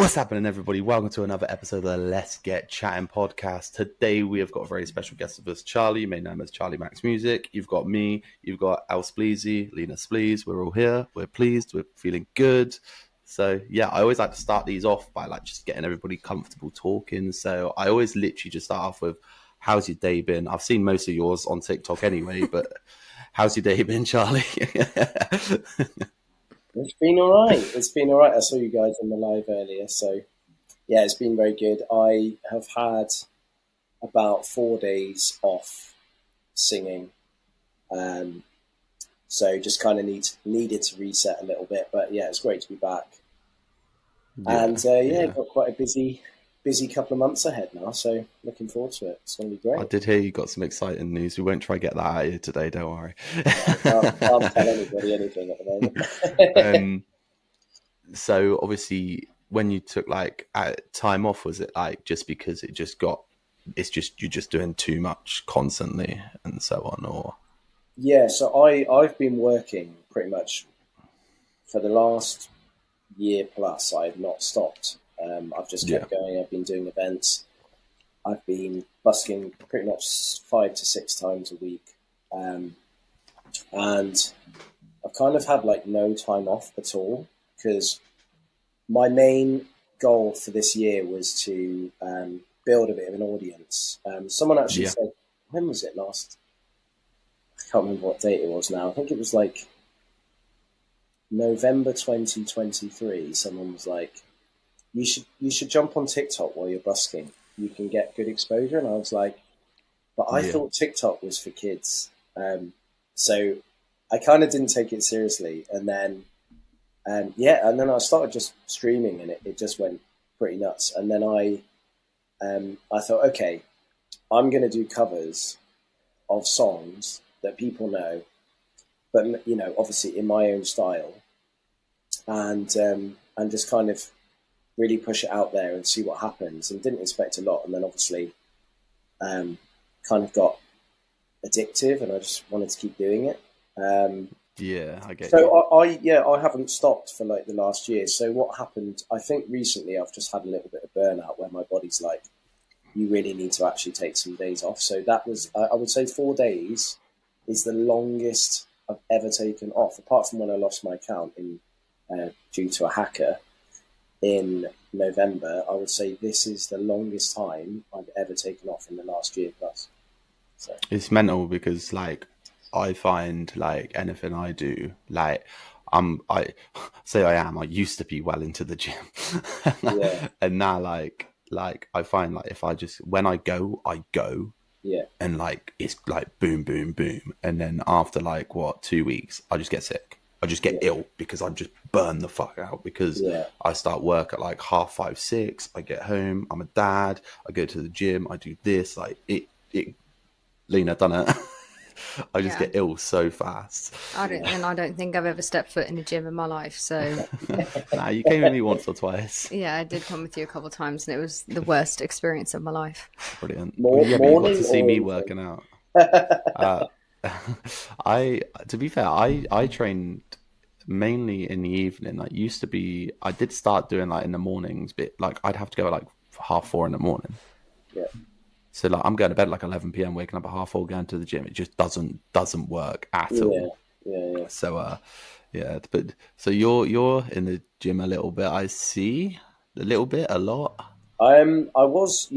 What's happening, everybody? Welcome to another episode of the Let's Get Chatting podcast. Today, we have got a very special guest with us, Charlie. You may know him as Charlie Max Music. You've got me. You've got Al Spleezy, Lena Spleeze. We're all here. We're pleased. We're feeling good. So, yeah, I always like to start these off by just getting everybody comfortable talking. So, I always literally just start off with, how's your day been? I've seen most of yours on TikTok anyway, but how's your day been, Charlie? It's been all right. It's been all right. I saw you guys on the live earlier, so yeah, it's been very good. I have had about 4 days off singing, so just kind of needed to reset a little bit. But yeah, it's great to be back. And got quite a busy couple of months ahead now, so looking forward to it. It's going to be great. I did hear you got some exciting news. We won't try to get that out of you today, don't worry. I can't tell anybody anything at the moment. So obviously, when you took time off, was it just because you're just doing too much constantly and so on, or? Yeah, so I've been working pretty much for the last year plus. I've not stopped. I've just kept going. I've been doing events. I've been busking pretty much 5 to 6 times a week. And I've kind of had no time off at all, because my main goal for this year was to build a bit of an audience. Someone actually said, when was it last? I can't remember what date it was now. I think it was November 2023. Someone was like, you should jump on TikTok while you're busking. You can get good exposure. And I was like, but I thought TikTok was for kids. So I kind of didn't take it seriously. And then, and then I started just streaming, and it just went pretty nuts. And then I thought, okay, I'm going to do covers of songs that people know, but obviously in my own style, and just kind of really push it out there and see what happens. And didn't expect a lot, and then obviously kind of got addictive, and I just wanted to keep doing it. I get so you. I haven't stopped for the last year. So what happened, I think recently I've just had a little bit of burnout where my body's like, you really need to actually take some days off. So that was, I would say 4 days is the longest I've ever taken off, apart from when I lost my account due to a hacker in November. I would say this is the longest time I've ever taken off in the last year plus. So It's mental because I find anything I do, I used to be well into the gym. And now I find if I just, when I go, and it's boom, boom, boom. And then after 2 weeks, I just get sick. I just get ill because I just burn the fuck out, because I start work at 5:30, 6. I get home, I'm a dad, I go to the gym, I do this, Lena done it. I just get ill so fast. I don't think I've ever stepped foot in a gym in my life. So nah, you came with me once or twice. Yeah, I did come with you a couple of times, and it was the worst experience of my life. Brilliant. But you got to see me working out. To be fair, I trained mainly in the evening. I did start doing in the mornings, but I'd have to go at 4:30 in the morning. Yeah. So I'm going to bed 11 p.m, waking up at 4:30, going to the gym. It just doesn't work at all. Yeah. So but so you're in the gym a little bit. I see a little bit, a lot. I was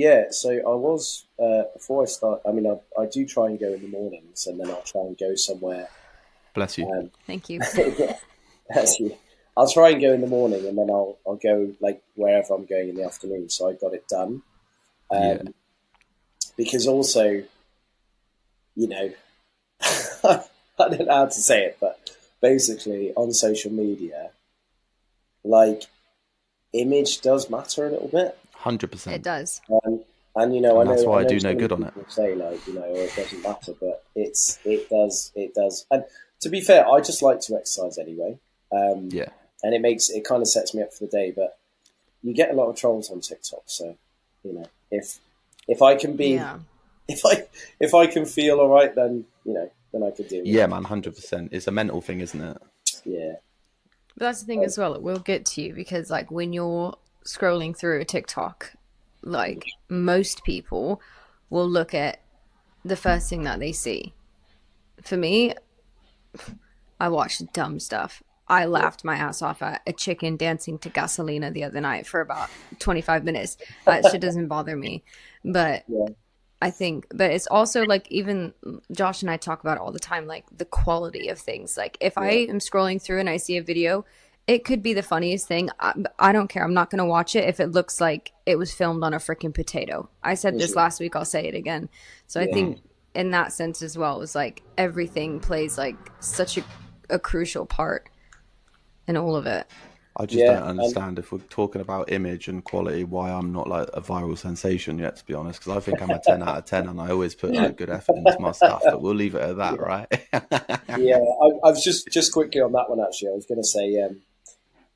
before I start. I mean, I do try and go in the mornings, and then I'll try and go somewhere. Bless you. Thank you. Bless you. I'll try and go in the morning, and then I'll go wherever I'm going in the afternoon. So I got it done. Because also, I don't know how to say it, but basically on social media, image does matter a little bit. 100%. It does. And I know that's why I do so no many good on it. people say it doesn't matter, but it does. And to be fair, I just like to exercise anyway. And it kind of sets me up for the day. But you get a lot of trolls on TikTok, so if I can be, if I can feel all right, then then I could do it. Yeah, man, 100%. It's a mental thing, isn't it? Yeah. But that's the thing as well. It will get to you because when you're scrolling through a TikTok, like most people will look at the first thing that they see. For me, I watched dumb stuff. I laughed my ass off at a chicken dancing to Gasolina the other night for about 25 minutes. That shit doesn't bother me. But Yeah. I think, but it's also like, even Josh and I talk about it all the time, like the quality of things. Like if I am scrolling through and I see a video, it could be the funniest thing. I don't care. I'm not going to watch it if it looks like it was filmed on a freaking potato. I said this last week. I'll say it again. So I think in that sense as well, it's like everything plays like such a crucial part in all of it. I just don't understand, if we're talking about image and quality, why I'm not like a viral sensation yet, to be honest, because I think I'm a 10 out of 10 and I always put like good effort into my stuff, but we'll leave it at that, right? Yeah, I was just quickly on that one, actually. I was going to say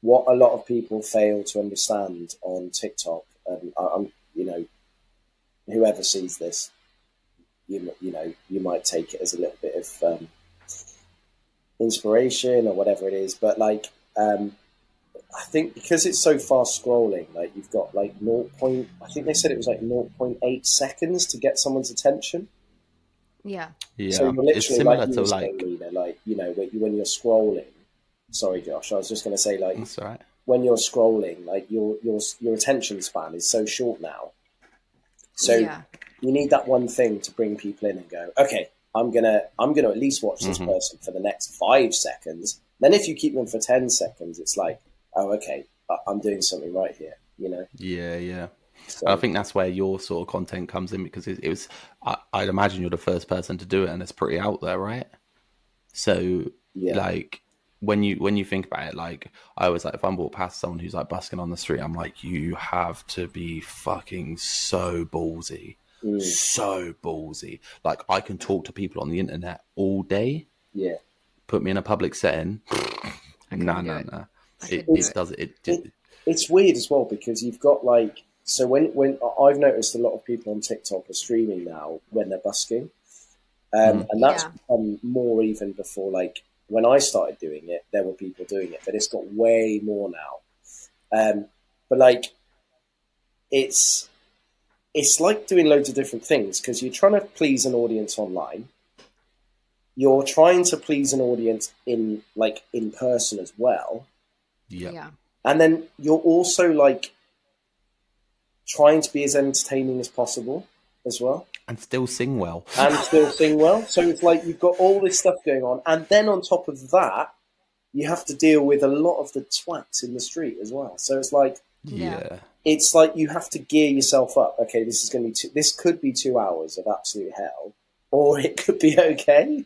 what a lot of people fail to understand on TikTok, and I'm, whoever sees this, you might take it as a little bit of inspiration or whatever it is, but like, I think because it's so fast scrolling, like you've got like I think they said it was like 0.8 seconds to get someone's attention. Yeah. Yeah. So you're literally, it's similar like, to like, when you're scrolling. Sorry, Josh. I was just going to say, like, that's all right. When you're scrolling, like your attention span is so short now. So you need that one thing to bring people in and go, okay, I'm gonna at least watch this person for the next 5 seconds. Then if you keep them for 10 seconds, it's like, oh, okay, I'm doing something right here, Yeah. So, I think that's where your sort of content comes in, because it was, I'd imagine you're the first person to do it, and it's pretty out there, right? So like when you think about it, like I always, like, if I'm walking past someone who's like busking on the street, I'm like, you have to be fucking so ballsy. So ballsy. Like, I can talk to people on the internet all day. Yeah. Put me in a public setting. No. It's weird as well, because you've got like, so when I've noticed a lot of people on TikTok are streaming now when they're busking, and that's become more even before. Like when I started doing it, there were people doing it, but it's got way more now. But like, it's like doing loads of different things, because you're trying to please an audience online. You're trying to please an audience in person as well. Yeah. And then you're also like trying to be as entertaining as possible as well. And still sing well. So it's like you've got all this stuff going on. And then on top of that, you have to deal with a lot of the twats in the street as well. So it's like, it's like you have to gear yourself up. Okay, this is going to be this could be 2 hours of absolute hell, or it could be okay.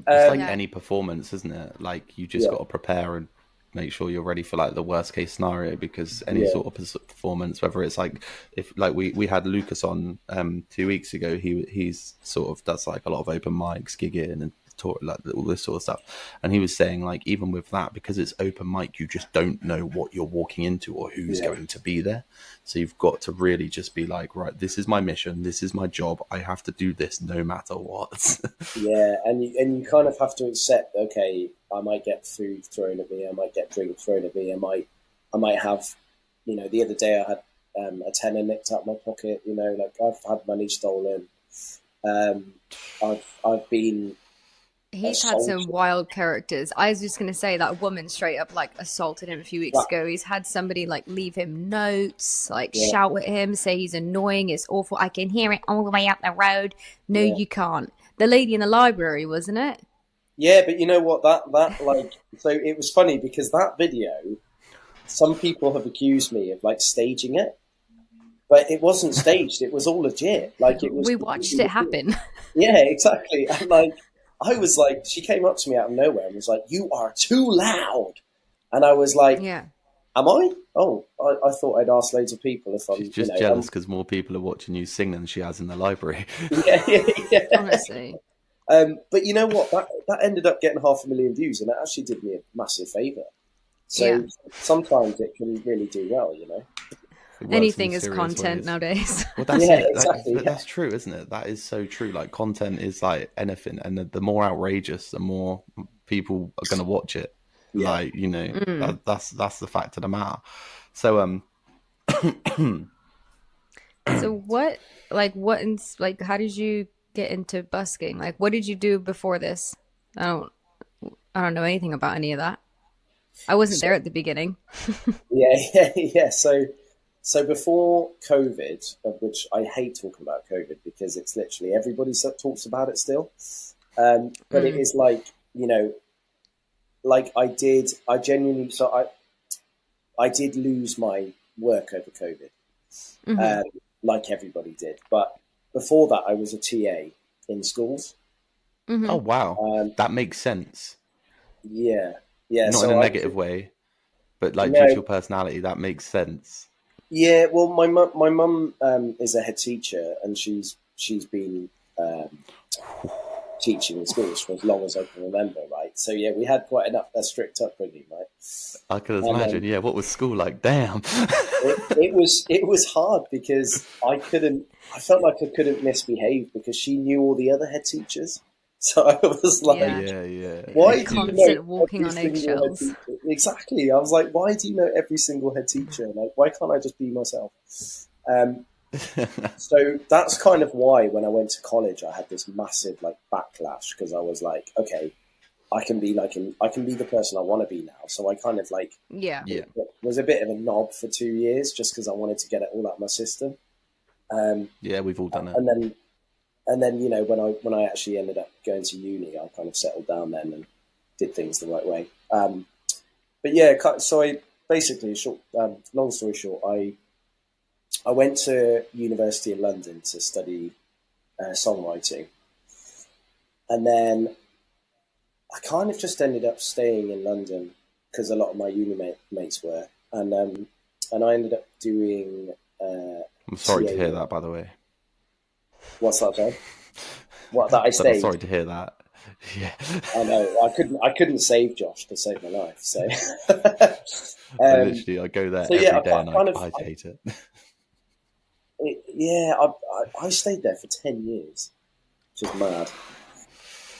It's like any performance, isn't it? Like, you just got to prepare and make sure you're ready for like the worst case scenario, because any sort of performance, whether it's like, if like we had Lucas on 2 weeks ago, he's sort of does like a lot of open mics, gigging and talk, like all this sort of stuff, and he was saying, like, even with that, because it's open mic, you just don't know what you're walking into or who's going to be there. So you've got to really just be like, right, this is my mission, this is my job, I have to do this no matter what. And you kind of have to accept, okay, I might get food thrown at me, I might get drink thrown at me, I might have, the other day I had a tenner nicked out my pocket, like I've had money stolen. I've been He's had some wild characters. I was just going to say that woman straight up like assaulted him a few weeks ago. He's had somebody like leave him notes, like shout at him, say he's annoying, it's awful, I can hear it all the way up the road. No, you can't. The lady in the library, wasn't it? Yeah, but you know what? That like, so it was funny because that video, some people have accused me of like staging it, but it wasn't staged. It was all legit. Like, it was. We watched it happen. Yeah, exactly. And like, I was like, she came up to me out of nowhere and was like, "You are too loud," and I was like, "Yeah, am I? Oh, I thought I'd asked loads of people if I'm." She's just jealous because more people are watching you sing than she has in the library. Yeah. Honestly. But you know what? That ended up getting 500,000 views, and it actually did me a massive favour. So sometimes it can really do well, Anything is content nowadays. Well, that's exactly. That's true, isn't it? That is so true. Like, content is like anything, and the more outrageous, the more people are going to watch it. Like, that's the fact of the matter. So So like how did you get into busking? Like what did you do before this? I don't I don't know anything about any of that. I wasn't So, there at the beginning. yeah, yeah. So before COVID, of which I hate talking about COVID because it's literally everybody talks about it still. But it Mm. is like, like I genuinely, I did lose my work over COVID, Mm-hmm. um, like everybody did. But before that, I was a TA in schools. Oh Mm-hmm. wow, Um, that makes sense. yeah, yeah. Not in a So I was, negative way, but like due to no, your personality, that makes sense. yeah. Well, my mum is a head teacher, and she's been um, teaching in schools for as long as I can remember, right? So yeah, we had quite a strict upbringing, right? I could And imagine. Yeah, what was school like? Damn. it was hard because I felt like I couldn't misbehave because she knew all the other head teachers. So I was Yeah. like, Yeah, yeah. The why do you know constant walking every on single head eggshells. teacher? Exactly. I was like, why do you know every single head teacher? Like, why can't I just be myself? Um, so that's kind of why when I went to college, I had this massive like backlash because I was like, okay, I can be the person I want to be now. So I kind of like Yeah. Yeah, was a bit of a knob for 2 years just because I wanted to get it all out of my system. Um, yeah, we've all done it. and then when I actually ended up going to uni, I kind of settled down then and did things the right way. But yeah, so I basically long story short, I went to university in London to study songwriting, and then I kind of just ended up staying in London because a lot of my uni mates were, and I ended up doing I'm sorry to TA hear work. that, by the way. What's that, John? What, that I So I'm stayed? sorry to hear that. Yeah. I know I couldn't save Josh to save my life. So, I um, literally, I go there so yeah, every day and kind of I hate it. yeah, I stayed there for 10 years, which is mad.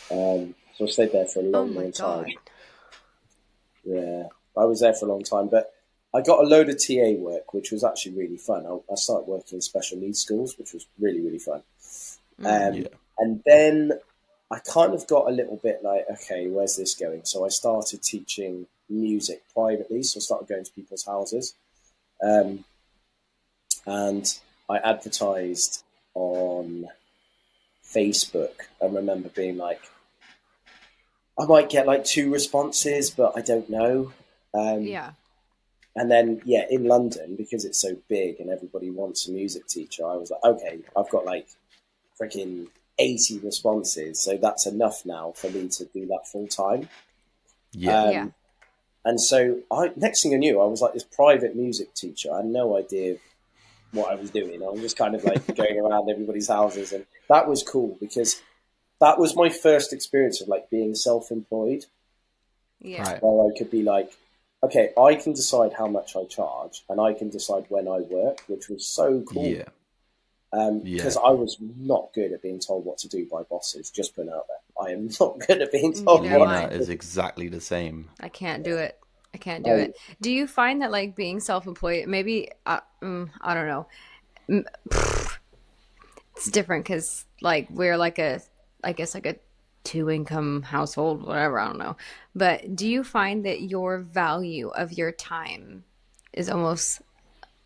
So I stayed there for a Oh long, my long time. God. Yeah, I was there for a long time, but I got a load of TA work, which was actually really fun. I started working in special needs schools, which was really, really fun. Mm. Yeah. And then I kind of got a little bit like, okay, where's this going? So I started teaching music privately. So I started going to people's houses. Um, and I advertised on Facebook. I remember being like, I might get like 2 responses, but I don't know. Um, Yeah. and then, yeah, in London, because it's so big and everybody wants a music teacher, I was like, okay, I've got like freaking 80 responses. So that's enough now for me to do that full time. Yeah. Yeah. Um, and so next thing I knew, I was like this private music teacher. I had no idea what I was doing. I was just kind of like going around everybody's houses. And that was cool because that was my first experience of like being self-employed, Yeah. Right. where I could be like, okay, I can decide how much I charge and I can decide when I work, which was so cool. Yeah. Because Yeah. I was not good at being told what to do by bosses, just putting out there. I am not good at being told Neither am what Lena I. to is do. exactly the same. I can't do it. I can't do I, it. Do you find that like being self-employed, maybe I don't know. Mm, It's different because like we're like I guess like a two-income household, whatever, I don't know. But do you find that your value of your time is almost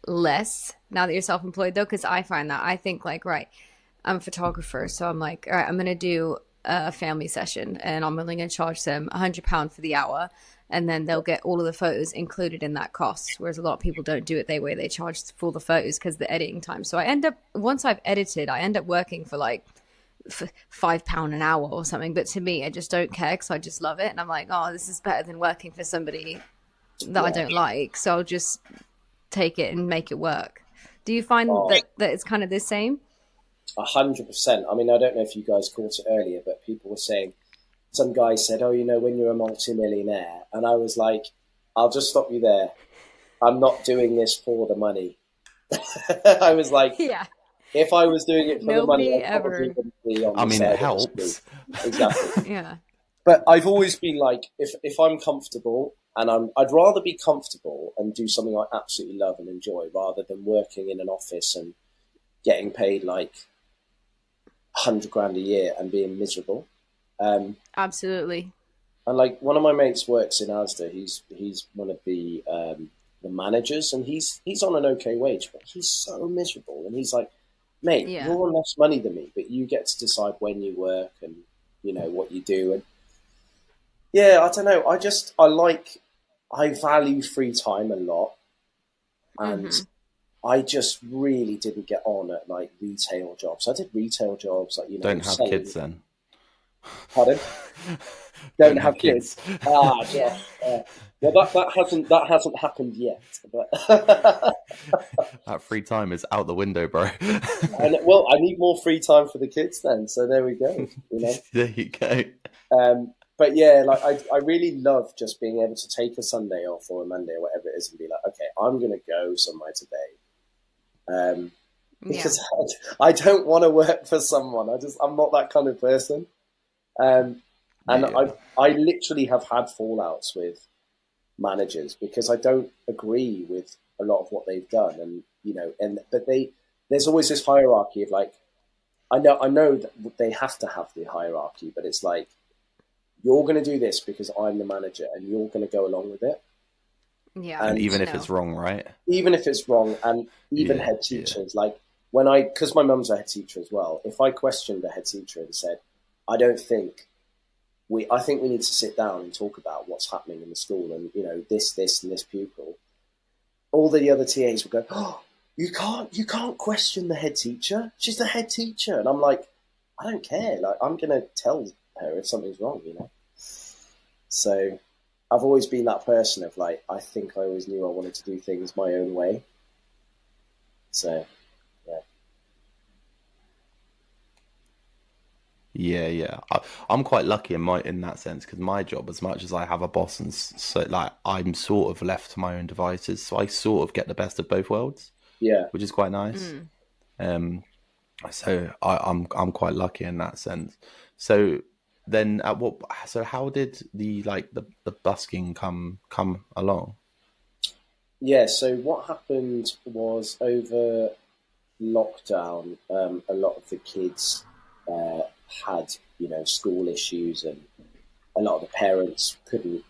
less now that you're self-employed though? Because I find that I think like, right, I'm a photographer, so I'm like, all right, I'm gonna do a family session, and I'm only gonna charge them £100 for the hour, and then they'll get all of the photos included in that cost. Whereas a lot of people don't do it their way; they charge for the photos because the editing time. So I end up once I've edited, I end up working for like £5 an hour or something. But to me, I just don't care because I just love it, and I'm like, oh, this is better than working for somebody that I yeah, don't like. So I'll just take it and make it work. Do you find oh, that it's kind of the same? 100%. I mean, I don't know if you guys caught it earlier, but people were saying, some guy said, oh, when you're a multimillionaire. And I was like, I'll just stop you there. I'm not doing this for the money. I was like, Yeah. if I was doing it for the money, Nobody I probably ever. wouldn't be on I the mean, it side of the street. helps. Exactly. Yeah. But I've always been like, if I'm comfortable I'd rather be comfortable and do something I absolutely love and enjoy rather than working in an office and getting paid like 100 grand a year and being miserable. Absolutely. And like one of my mates works in Asda. He's one of the managers, and he's on an okay wage, but he's so miserable. And he's like, mate, Yeah. you're on less money than me, but you get to decide when you work and what you do. And yeah, I don't know. I value free time a lot, and I just really didn't get on at like retail jobs. I did retail jobs, like don't have selling. Kids then. Pardon? Don't have kids. Ah, Josh. Well, that hasn't happened yet. But that free time is out the window, bro. Well, I need more free time for the kids then. So there we go. There you go. But yeah, like I really love just being able to take a Sunday off or a Monday or whatever it is and be like, okay, I'm going to go somewhere today. Because I don't want to work for someone. I'm not that kind of person. And I literally have had fallouts with managers because I don't agree with a lot of what they've done. And, but there's always this hierarchy of like, I know that they have to have the hierarchy, but it's like, you're going to do this because I'm the manager and you're going to go along with it. Yeah. And even if it's wrong, right? Even if it's wrong. And even head teachers, like because my mum's a head teacher as well, if I questioned the head teacher and said, I think we need to sit down and talk about what's happening in the school and, this and this pupil, all the other TAs would go, oh, you can't question the head teacher. She's the head teacher. And I'm like, I don't care. Like, I'm going to tell her if something's wrong, So I've always been that person of like, I think I always knew I wanted to do things my own way. So, yeah. I'm quite lucky in that sense because my job, as much as I have a boss, and so like I'm sort of left to my own devices, so I sort of get the best of both worlds. Yeah, which is quite nice. So I'm quite lucky in that sense. So then how did the busking come along? Yeah, so what happened was over lockdown, a lot of the kids had school issues, and a lot of the parents couldn't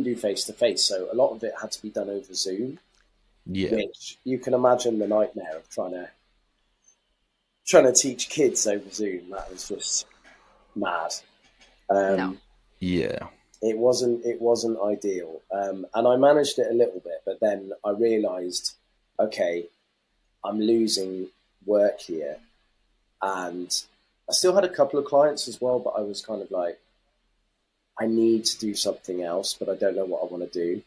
do face to face, so a lot of it had to be done over Zoom. Yeah, which you can imagine the nightmare of trying to teach kids over Zoom. That was just mad. No. Yeah, it wasn't ideal, and I managed it a little bit, but then I realised, okay, I'm losing work here, and I still had a couple of clients as well, but I was kind of like, I need to do something else, but I don't know what I want to do.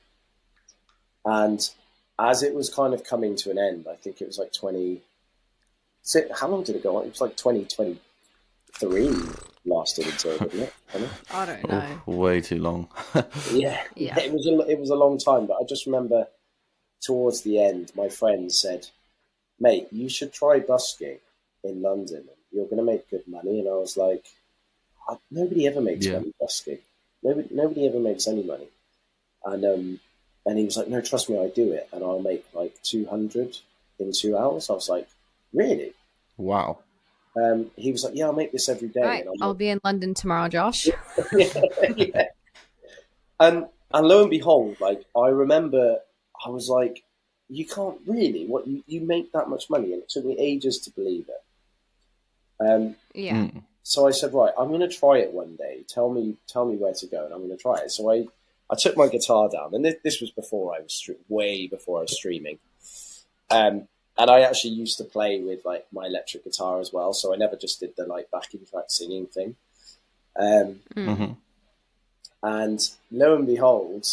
And as it was kind of coming to an end, I think it was like how long did it go on? It was like 2023 lasted until, didn't it? I don't know. Way too long. Yeah. It was a long time, but I just remember towards the end, my friend said, mate, you should try busking in London. You're going to make good money. And I was like, nobody ever makes money busking. Nobody ever makes any money. And he was like, no, trust me, I do it. And I'll make like 200 in 2 hours. I was like, really? Wow. He was like, yeah, I'll make this every day. Right. And I'll be in London tomorrow, Josh. yeah. And lo and behold, like, I remember I was like, you can't really, you make that much money. And it took me ages to believe it. Yeah. So I said, right, I'm going to try it one day. Tell me where to go, and I'm going to try it. So I took my guitar down, and this was before I was way before I was streaming. And I actually used to play with like my electric guitar as well, so I never just did the like backing track singing thing. And lo and behold,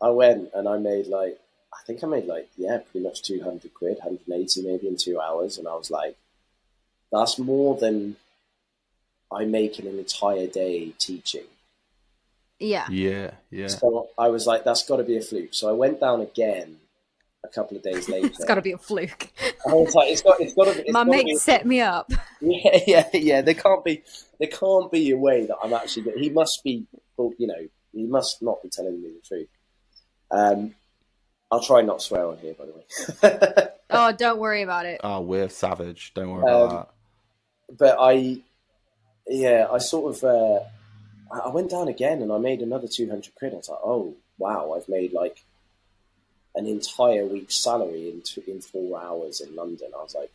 I went and I made like pretty much 200 quid, 180 maybe in 2 hours, and I was like, that's more than I make in an entire day teaching. Yeah. So I was like, that's got to be a fluke. So I went down again a couple of days later. It's got to be a fluke. I was like, it's got to. My mate set me up. Yeah. There can't be a way that I'm actually. He must be, he must not be telling me the truth. I'll try not to swear on here, by the way. Oh, don't worry about it. Oh, we're savage. Don't worry about that. But I sort of, I went down again and I made another 200 quid. I was like, oh, wow, I've made like an entire week's salary in 4 hours in London. I was like,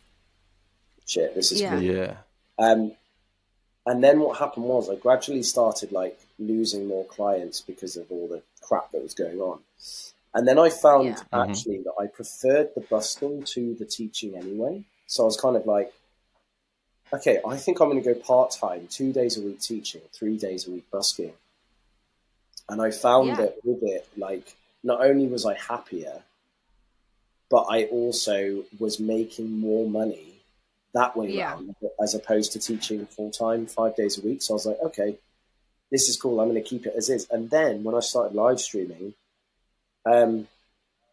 shit, this is cool. Yeah. And then what happened was I gradually started like losing more clients because of all the crap that was going on. And then I found actually that I preferred the busking to the teaching anyway. So I was kind of like, okay, I think I'm going to go part-time, 2 days a week teaching, 3 days a week busking. And I found that with it, like, not only was I happier, but I also was making more money that way around, as opposed to teaching full-time 5 days a week. So I was like, okay, this is cool. I'm going to keep it as is. And then when I started live streaming,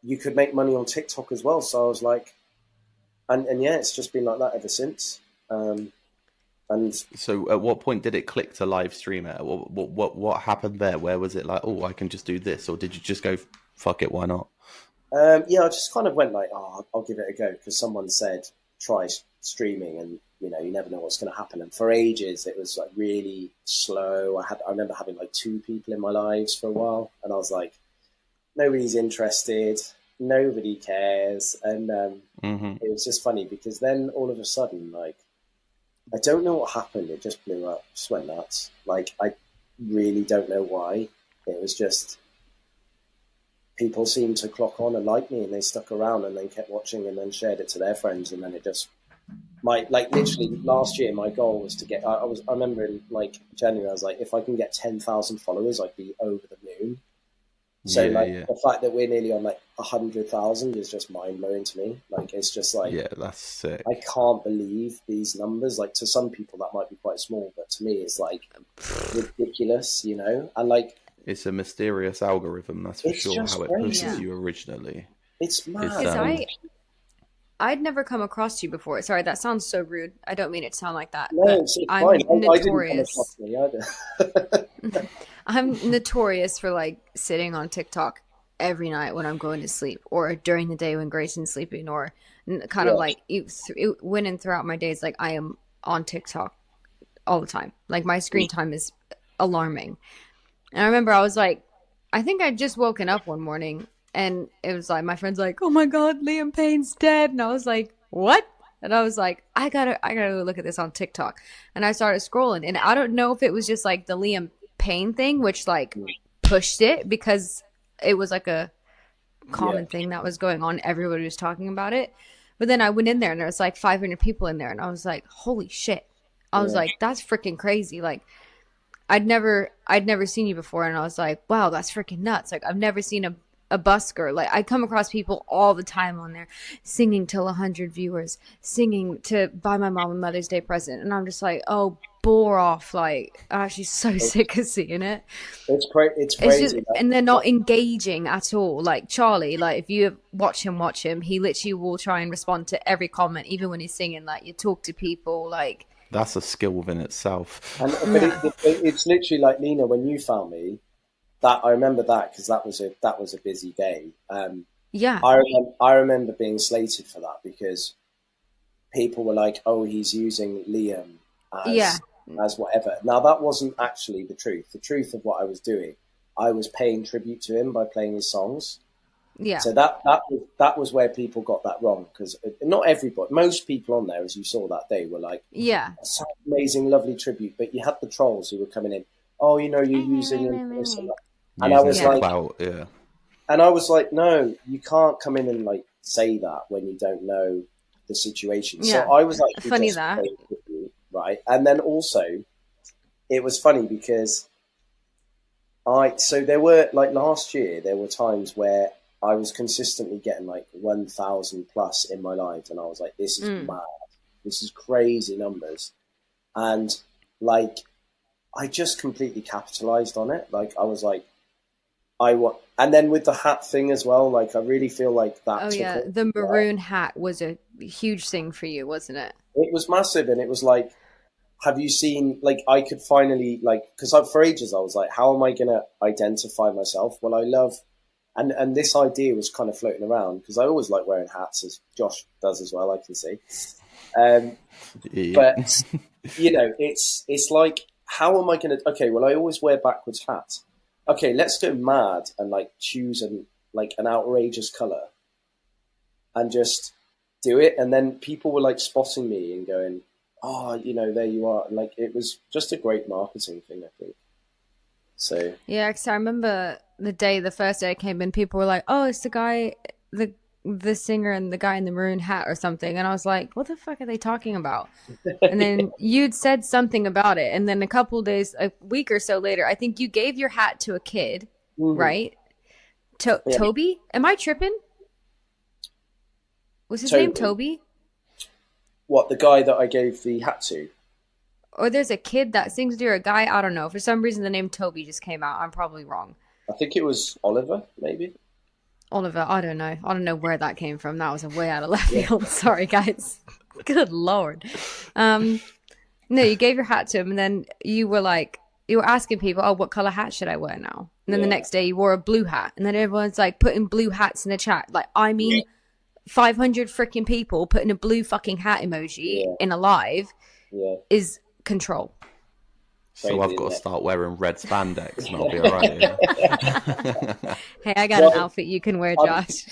you could make money on TikTok as well. So I was like, and yeah, it's just been like that ever since. And so at what point did it click to live stream it? What happened there? Where was it like, oh, I can just do this? Or did you just go, fuck it, why not? Yeah, I just kind of went like, oh, I'll give it a go, because someone said, try streaming, and you never know what's going to happen. And for ages, it was like really slow. I remember having like 2 people in my lives for a while, and I was like, nobody's interested, nobody cares. And it was just funny, because then all of a sudden, like, I don't know what happened. It just blew up, just went nuts. Like, I really don't know why. It was just, people seemed to clock on and like me, and they stuck around and then kept watching and then shared it to their friends. And then it just, literally last year, my goal was to get, I remember in like January, I was like, if I can get 10,000 followers, I'd be over the moon. So the fact that we're nearly on like 100,000 is just mind blowing to me. Like, it's just like, yeah, that's sick. I can't believe these numbers. Like, to some people that might be quite small, but to me it's like ridiculous, and like, it's a mysterious algorithm, that's for sure, how it pushes you originally. It's mad. I'd never come across you before. Sorry, that sounds so rude. I don't mean it to sound like that. No, it's I'm fine. notorious. I didn't come across me either. I'm notorious for like sitting on TikTok every night when I'm going to sleep, or during the day when Grayson's sleeping, or kind of like when and throughout my days, like I am on TikTok all the time. Like, my screen time is alarming. And I remember I was like, I think I'd just woken up one morning, and it was like, my friend's like, oh my God, Liam Payne's dead. And I was like, what? And I was like, I gotta go look at this on TikTok. And I started scrolling, and I don't know if it was just like the Liam Payne thing, which like pushed it, because it was like a common thing that was going on. Everybody was talking about it. But then I went in there, and there was like 500 people in there, and I was like, holy shit. I was like, that's freaking crazy. Like, I'd never seen you before, and I was like, wow, that's freaking nuts. Like, I've never seen a busker. Like, I come across people all the time on there singing till 100 viewers, singing to buy my mom a Mother's Day present, and I'm just like, oh, bore off. Like, I'm actually so sick of seeing it. It's crazy. And they're not engaging at all. Like, Charlie, like, if you watch him, he literally will try and respond to every comment, even when he's singing. Like, you talk to people, like, that's a skill within itself. But it's literally like, Nina, when you found me, that I remember that, because that was a busy day. I remember being slated for that, because people were like, oh, he's using Liam as whatever. Now, that wasn't actually the truth. The truth of what I was doing, I was paying tribute to him by playing his songs. Yeah. So that was where people got that wrong, because not everybody, most people on there, as you saw that day, were like, "Such amazing, lovely tribute." But you had the trolls who were coming in. Oh, you're using this and that. And I was like, and I was like, no, you can't come in and like say that when you don't know the situation. Yeah. So I was like, funny that, right? And then also, it was funny because so there were, like, last year, there were times where I was consistently getting like 1,000 plus in my life, and I was like, this is mad. This is crazy numbers. And like, I just completely capitalized on it. Like, I was like, and then with the hat thing as well, like, I really feel like that. Oh yeah, the maroon hat was a huge thing for you, wasn't it? It was massive, and it was like, have you seen, like, I could finally, like, because for ages I was like, how am I going to identify myself? Well, I love, and this idea was kind of floating around because I always like wearing hats, as Josh does as well, I can see. But, you know, it's like, how am I going to, okay, well, I always wear backwards hats. Okay, let's go mad and like choose an outrageous color and just do it. And then people were like spotting me and going, oh, you know, there you are. And like, it was just a great marketing thing, I think. So Yeah, because I remember the first day I came in, people were like, "Oh, it's the guy, the singer, and the guy in the maroon hat or something," and I was like, "What the fuck are they talking about?" And then you'd said something about it, and then a couple days, a week or so later, I think you gave your hat to a kid, right? yeah. Toby? Am I tripping? Was his Toby. name Toby? What, the guy that I gave the hat to? Or there's a kid that sings to, or a guy, I don't know. For some reason, the name Toby just came out. I'm probably wrong. I think it was Oliver, maybe. Oliver, I don't know. I don't know where that came from. That was a way out of left field. Sorry, guys. Good Lord. No, you gave your hat to him, and then you were asking people, oh, what color hat should I wear now? And then the next day you wore a blue hat, and then everyone's like putting blue hats in the chat. Like, I mean, 500 freaking people putting a blue fucking hat emoji in a live is control. So I've got to start wearing red spandex and I'll be all right. Yeah? Hey, I got an outfit you can wear, Josh.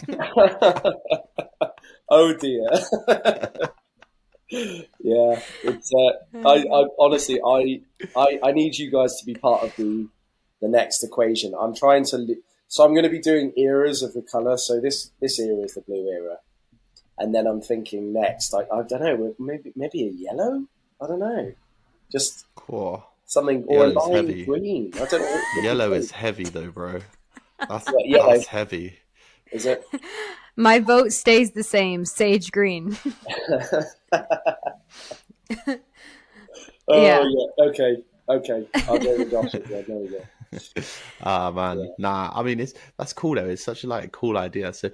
Oh dear. Yeah, it's. I honestly, I need you guys to be part of the next equation. I'm trying to. So I'm going to be doing eras of the color. So this era is the blue era, and then I'm thinking next. I don't know. Maybe a yellow. I don't know. Just cool. Something, or a lime green. I don't know. Yellow is heavy though, bro. That's heavy. Is it? My vote stays the same. Sage green. Yeah. Okay. I'll go with Josh. Yeah, there we go. Ah, man. Yeah. Nah, I mean, that's cool though. It's such a cool idea. So,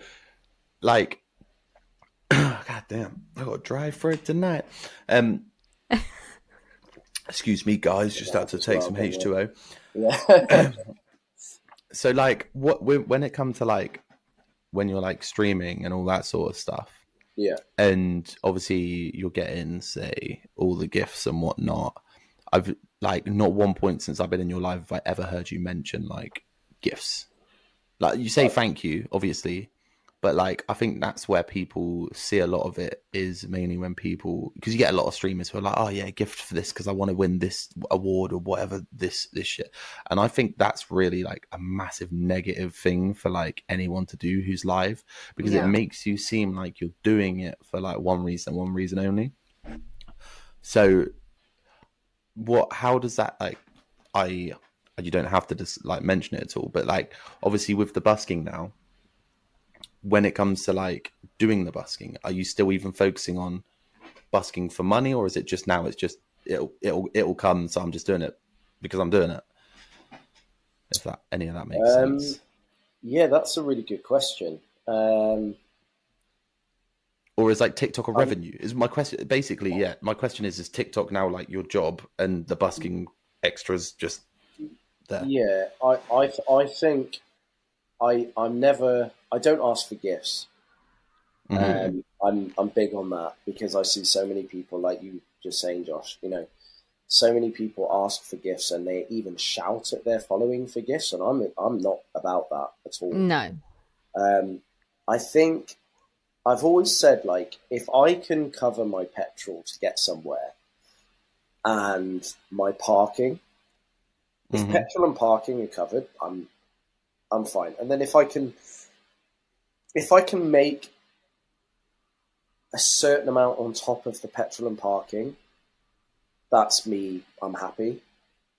like, god damn, I got to drive for it tonight. Excuse me, guys. Just had to take some H2O. Yeah. So, like, when it comes to when you're streaming and all that sort of stuff, yeah, and obviously you're getting, say, all the gifts and whatnot. I've not one point since I've been in your live have I ever heard you mention gifts. Like, you say thank you, obviously. But I think that's where people see a lot of it is mainly when people, because you get a lot of streamers who are like, oh yeah, gift for this because I want to win this award or whatever, this shit. And I think that's really a massive negative thing for anyone to do who's live, because it makes you seem like you're doing it for one reason only. So how does that you don't have to just mention it at all, but obviously with the busking now, when it comes to doing the busking, are you still even focusing on busking for money, or is it just now it's just it'll come, so I'm just doing it because I'm doing it? If any of that makes sense. Yeah, that's a really good question. Or is TikTok a revenue? Is my question basically? Yeah, my question is TikTok now your job and the busking extras just there? Yeah, I think I don't ask for gifts. Mm-hmm. I'm big on that because I see so many people, like you just saying, Josh, so many people ask for gifts and they even shout at their following for gifts, and I'm not about that at all. No. I think I've always said, if I can cover my petrol to get somewhere and my parking, if petrol and parking are covered, I'm fine. And then if I can make a certain amount on top of the petrol and parking, that's me. I'm happy.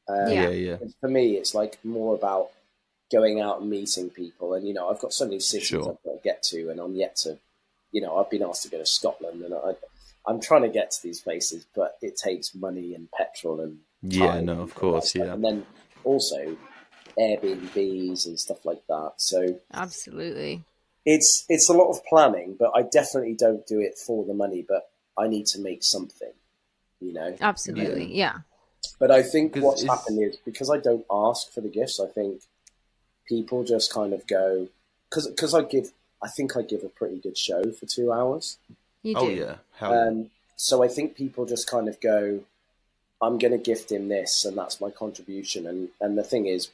Yeah. For me, it's more about going out and meeting people. And, I've got so many cities I've got to get to, and I'm yet to, I've been asked to go to Scotland, and I'm trying to get to these places, but it takes money and petrol and time. Yeah, no, of course, yeah. And then also Airbnbs and stuff like that. So absolutely, it's a lot of planning, but I definitely don't do it for the money. But I need to make something, Absolutely, yeah. But I think what's happened is, because I don't ask for the gifts, I think people just kind of go, because I think I give a pretty good show for 2 hours. You do. Yeah. Hell yeah. So I think people just kind of go, I'm going to gift him this, and that's my contribution. And the thing is,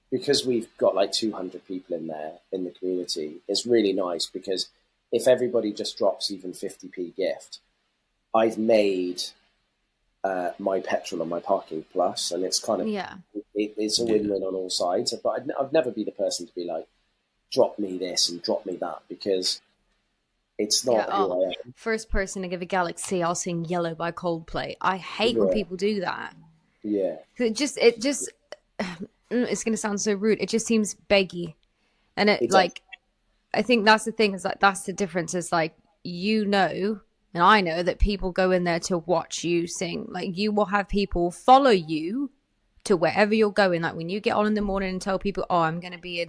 because we've got like 200 people in there in the community, it's really nice, because if everybody just drops even 50p gift, I've made my petrol and my parking plus, and it's kind of, it's a win-win on all sides. But I'd never be the person to be like, drop me this and drop me that, because it's not who I am. First person to give a Galaxy, I'll sing Yellow by Coldplay. I hate when people do that. Yeah. It just it's going to sound so rude. It just seems beggy. And like, I think that's the thing, is like, that's the difference, is like, and I know that people go in there to watch you sing. Like, you will have people follow you to wherever you're going. Like, when you get on in the morning and tell people, oh, I'm going to be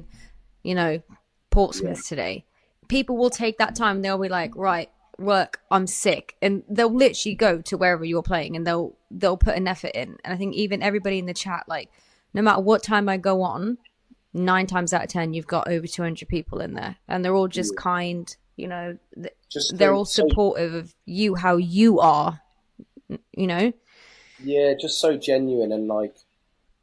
in, Portsmouth today, people will take that time and they'll be like, right, work, I'm sick. And they'll literally go to wherever you're playing, and they'll put an effort in. And I think even everybody in the chat, like, no matter what time I go on, 9 times out of 10, you've got over 200 people in there. And they're all just kind, they're all supportive of you, how you are, Yeah, just so genuine. And like,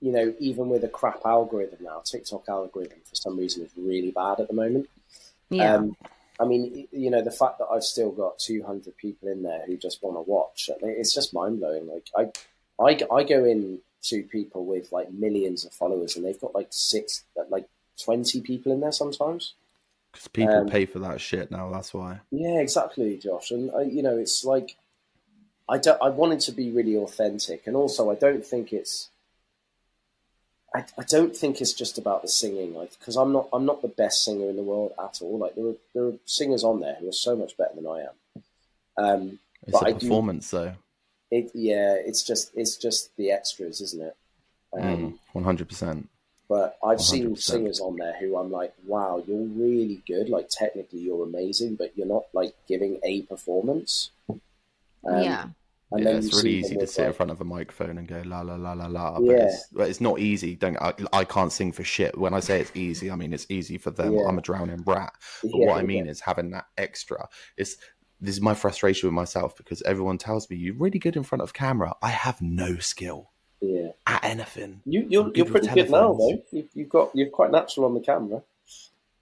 even with a crap algorithm now, TikTok algorithm for some reason is really bad at the moment. Yeah. I mean, the fact that I've still got 200 people in there who just want to watch, it's just mind blowing. Like, I go in to people with like millions of followers, and they've got like 20 people in there sometimes. Because people pay for that shit now. That's why. Yeah, exactly, Josh. And it's like, I want it to be really authentic, and also I don't think it's just about the singing, like, because I'm not the best singer in the world at all. Like, there are singers on there who are so much better than I am. It's a performance, though. It's just the extras, isn't it? 100%. But I've seen singers on there who I'm like, wow, you're really good. Like, technically, you're amazing, but you're not like giving a performance. And then it's really easy to sit in front of a microphone and go la la la la la. Yeah. But it's not easy. I can't sing for shit. When I say it's easy, I mean it's easy for them. Yeah. I'm a drowning brat. But what I mean is having that extra. This is my frustration with myself, because everyone tells me you're really good in front of camera. I have no skill. Yeah. At anything. You're pretty good now, though. You're quite natural on the camera.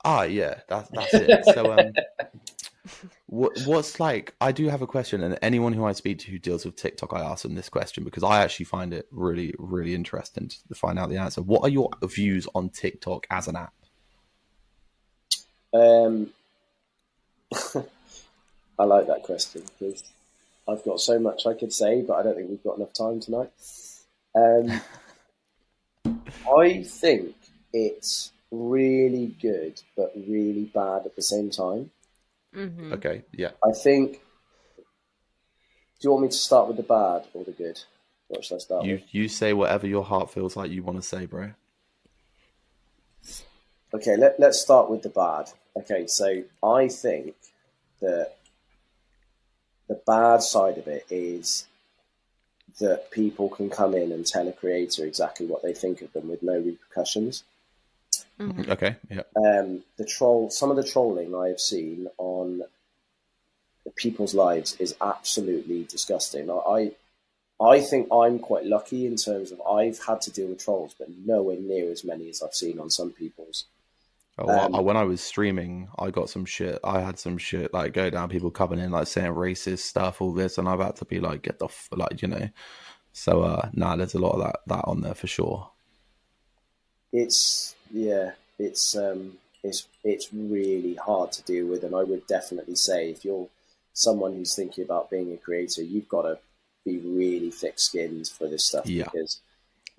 Yeah, that's it. So what's like, I do have a question, and anyone who I speak to who deals with TikTok, I ask them this question, because I actually find it really, really interesting to find out the answer. What are your views on TikTok as an app? I like that question, because I've got so much I could say, but I don't think we've got enough time tonight. I think it's really good, but really bad at the same time. Mm-hmm. Okay, yeah. I think. Do you want me to start with the bad or the good? What should I start with? You say whatever your heart feels like you want to say, bro. Okay, let's start with the bad. Okay, so I think that the bad side of it is that people can come in and tell a creator exactly what they think of them with no repercussions. Mm-hmm. Okay, yeah. Some of the trolling I have seen on people's lives is absolutely disgusting. I think I'm quite lucky in terms of I've had to deal with trolls, but nowhere near as many as I've seen on some people's. When I was streaming, I got some shit. I had some shit like go down, people coming in like saying racist stuff, all this, and I've had to be like, get the So there's a lot of that on there for sure. It's really hard to deal with, and I would definitely say if you're someone who's thinking about being a creator, you've got to be really thick-skinned for this stuff, because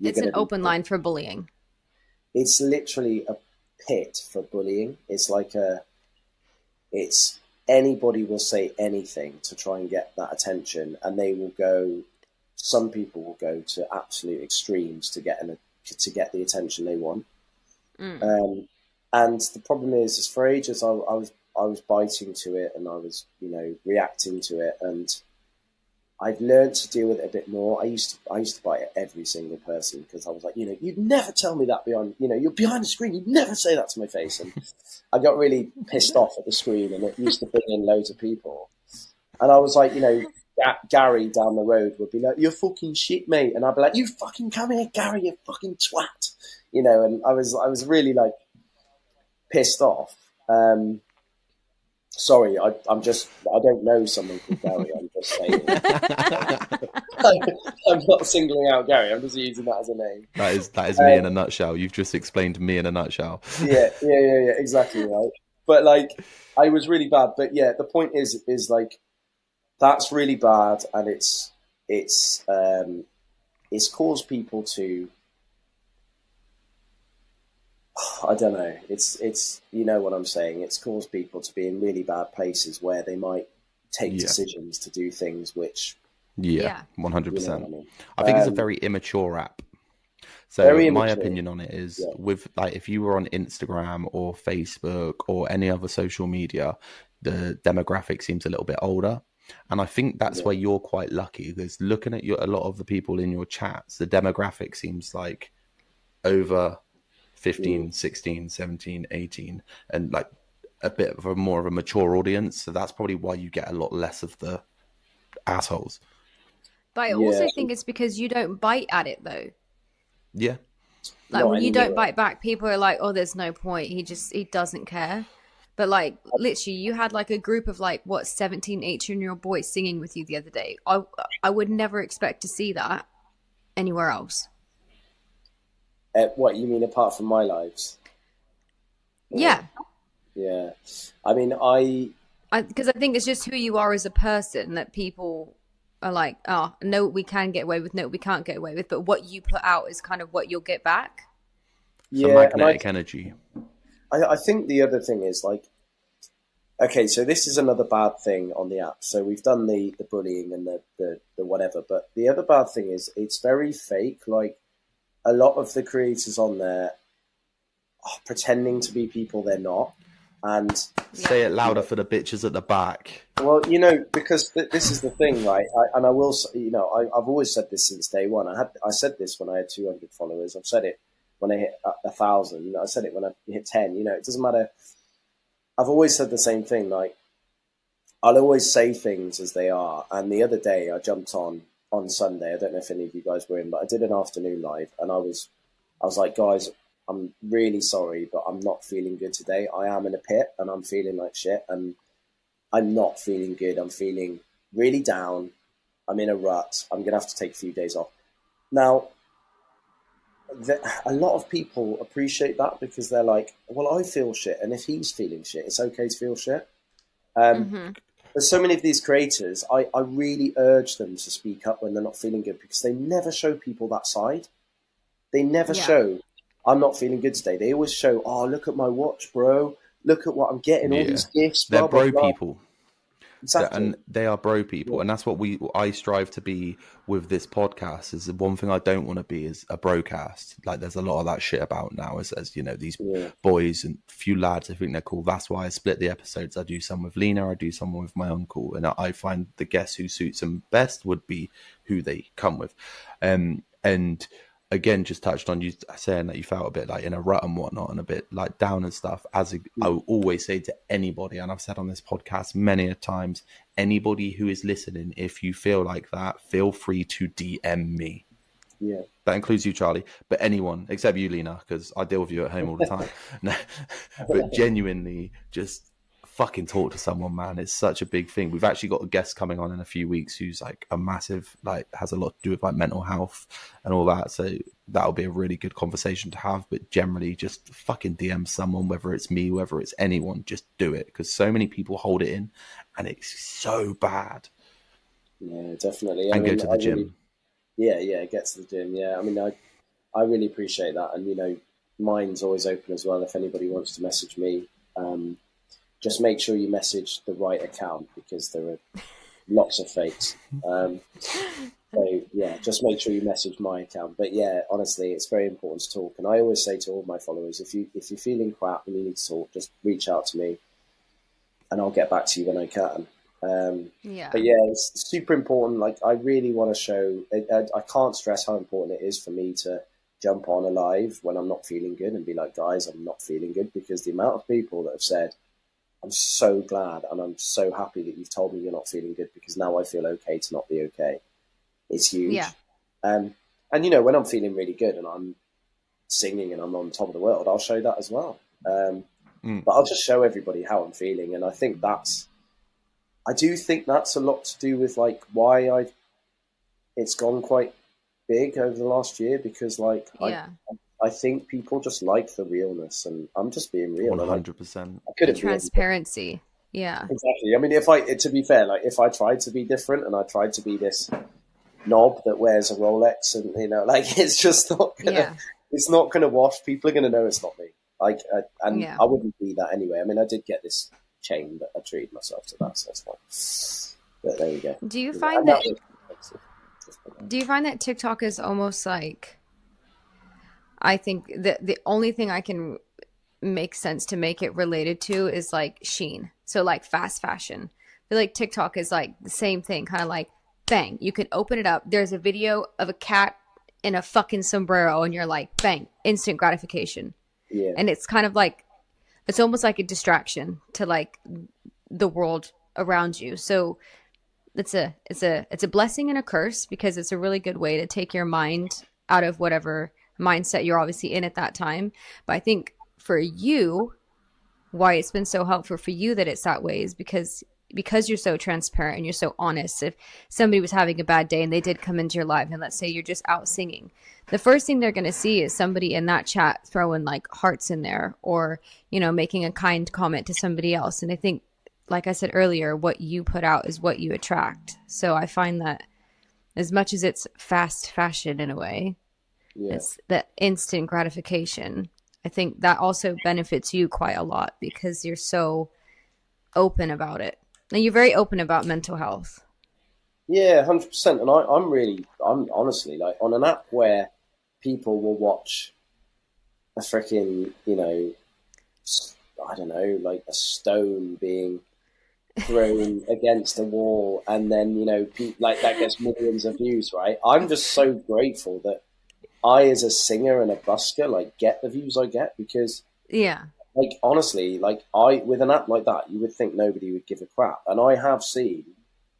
it's an open line for bullying. It's literally a pit for bullying. It's like anybody will say anything to try and get that attention, and some people will go to absolute extremes to get the attention they want. And the problem is for ages I was biting to it, and I was reacting to it, and I've learned to deal with it a bit more. I used to bite at every single person because I was like, you'd never tell me that behind, you're behind the screen. You'd never say that to my face. And I got really pissed off at the screen, and it used to bring in loads of people. And I was like, Gary down the road would be like, "You're fucking shit, mate," and I'd be like, "You fucking come here, Gary, you fucking twat," And I was really like pissed off. Sorry, I don't know someone called Gary. I'm just saying. I'm not singling out Gary. I'm just using that as a name. That is me in a nutshell. You've just explained me in a nutshell. Yeah, exactly right. But like, I was really bad. But yeah, the point is like, that's really bad, and it's caused people to. I don't know. It's what I'm saying. It's caused people to be in really bad places where they might take decisions to do things which. 100%. I think it's a very immature app. So my opinion on it is, with like, if you were on Instagram or Facebook or any other social media, the demographic seems a little bit older. And I think that's where you're quite lucky, because looking at a lot of the people in your chats, the demographic seems like over 15, 16, 17, 18, and like a bit of more of a mature audience. So that's probably why you get a lot less of the assholes. But I also think it's because you don't bite at it, though. Yeah. Like, when you don't bite back, people are like, "Oh, there's no point. He doesn't care." But like, literally, you had like a group of like 17, 18-year-old boys singing with you the other day. I would never expect to see that anywhere else. What you mean, apart from my lives? Yeah. Yeah. I mean, because I think it's just who you are as a person that people are like, "Oh, no, we can get away with, no, we can't get away with." But what you put out is kind of what you'll get back. Some magnetic energy. I think the other thing is like, okay, so this is another bad thing on the app. So we've done the bullying and the whatever, but the other bad thing is it's very fake. Like, a lot of the creators on there are pretending to be people they're not. And say it louder for the bitches at the back. Well, because this is the thing, right? I will, I've always said this since day one. I said this when I had 200 followers. I've said it when I hit 1,000. I said it when I hit 10. It doesn't matter. I've always said the same thing. Like, I'll always say things as they are. And the other day, I jumped on Sunday. I don't know if any of you guys were in, but I did an afternoon live, and I was like, guys, I'm really sorry, but I'm not feeling good today. I am in a pit, and I'm feeling like shit, and I'm not feeling good. I'm feeling really down. I'm in a rut. I'm going to have to take a few days off. Now, a lot of people appreciate that because they're like, well, I feel shit, and if he's feeling shit, it's okay to feel shit. There's so many of these creators, I really urge them to speak up when they're not feeling good, because they never show people that side. They never show, I'm not feeling good today. They always show, oh, look at my watch, bro. Look at what I'm getting, all these gifts. They're blah, bro blah, blah. people. Exactly. And they are bro people. And that's what I strive to be with this podcast. Is the one thing I don't want to be is a broadcast. Like, there's a lot of that shit about now as these boys and few lads, I think they're cool. That's why I split the episodes. I do some with Lena, I do some with my uncle. And I find the guest who suits them best would be who they come with. And again, just touched on you saying that you felt a bit like in a rut and whatnot, and a bit like down and stuff. I will always say to anybody, and I've said on this podcast many a times, anybody who is listening, if you feel like that, feel free to DM me. Yeah. That includes you, Charlie, but anyone except you, Lena, because I deal with you at home all the time. But genuinely, just fucking talk to someone, man. It's such a big thing. We've actually got a guest coming on in a few weeks who's like a massive, like, has a lot to do with like mental health and all that. So that'll be a really good conversation to have. But generally, just fucking DM someone, whether it's me, whether it's anyone, just do it, because so many people hold it in, and it's so bad. Yeah, definitely. And go to the gym. Get to the gym. Yeah, I mean, I really appreciate that, and mine's always open as well. If anybody wants to message me, just make sure you message the right account, because there are lots of fakes. So yeah, just make sure you message my account. But yeah, honestly, it's very important to talk. And I always say to all my followers, if you're feeling crap and you need to talk, just reach out to me, and I'll get back to you when I can. Yeah. But yeah, it's super important. Like, I really want to show. I can't stress how important it is for me to jump on a live when I'm not feeling good and be like, guys, I'm not feeling good, because the amount of people that have said, I'm so glad and I'm so happy that you've told me you're not feeling good, because now I feel okay to not be okay. It's Yeah. huge. And you know, when I'm feeling really good and I'm singing and I'm on top of the world, I'll show that as well. But I'll just show everybody how I'm feeling, and I do think that's a lot to do with like why it's gone quite big over the last year, because like Yeah. I think people just like the realness, and I'm just being real. 100%. I The couldn't be transparency. Yeah. exactly. I mean, to be fair, like if I tried to be different and I tried to be this knob that wears a Rolex, and you know, like it's just not gonna, it's not gonna wash. People are gonna know it's not me. Like, and Yeah. I wouldn't be that anyway. I mean, I did get this chain, but I treated myself to that, so that's fine. But there you go. Do you Yeah, find and that was, do you find that TikTok is almost like, I think that the only thing I can make sense to make it related to is like Sheen. So like fast fashion. I feel like TikTok is like the same thing, kind of like bang, you can open it up. There's a video of a cat in a fucking sombrero, and you're like, bang, instant gratification. yeah, And it's kind of like, it's almost like a distraction to like the world around you. So it's a blessing and a curse, because it's a really good way to take your mind out of whatever mindset you're obviously in at that time. But I think for you, why it's been so helpful for you that it's that way is because you're so transparent and you're so honest. If somebody was having a bad day and they did come into your live, and let's say you're just out singing, the first thing they're going to see is somebody in that chat throwing like hearts in there, or making a kind comment to somebody else. And I think, like I said earlier, what you put out is what you attract. So I find that as much as it's fast fashion in a way, it's that instant gratification. I think that also benefits you quite a lot, because you're so open about it. And you're very open about mental health. Yeah, 100%. And I'm honestly like on an app where people will watch a freaking, I don't know, like a stone being thrown against a wall, and then like that gets millions of views, right? I'm just so grateful that I, as a singer and a busker, like get the views I get, because Yeah. like honestly, like with an app like that, you would think nobody would give a crap, and I have seen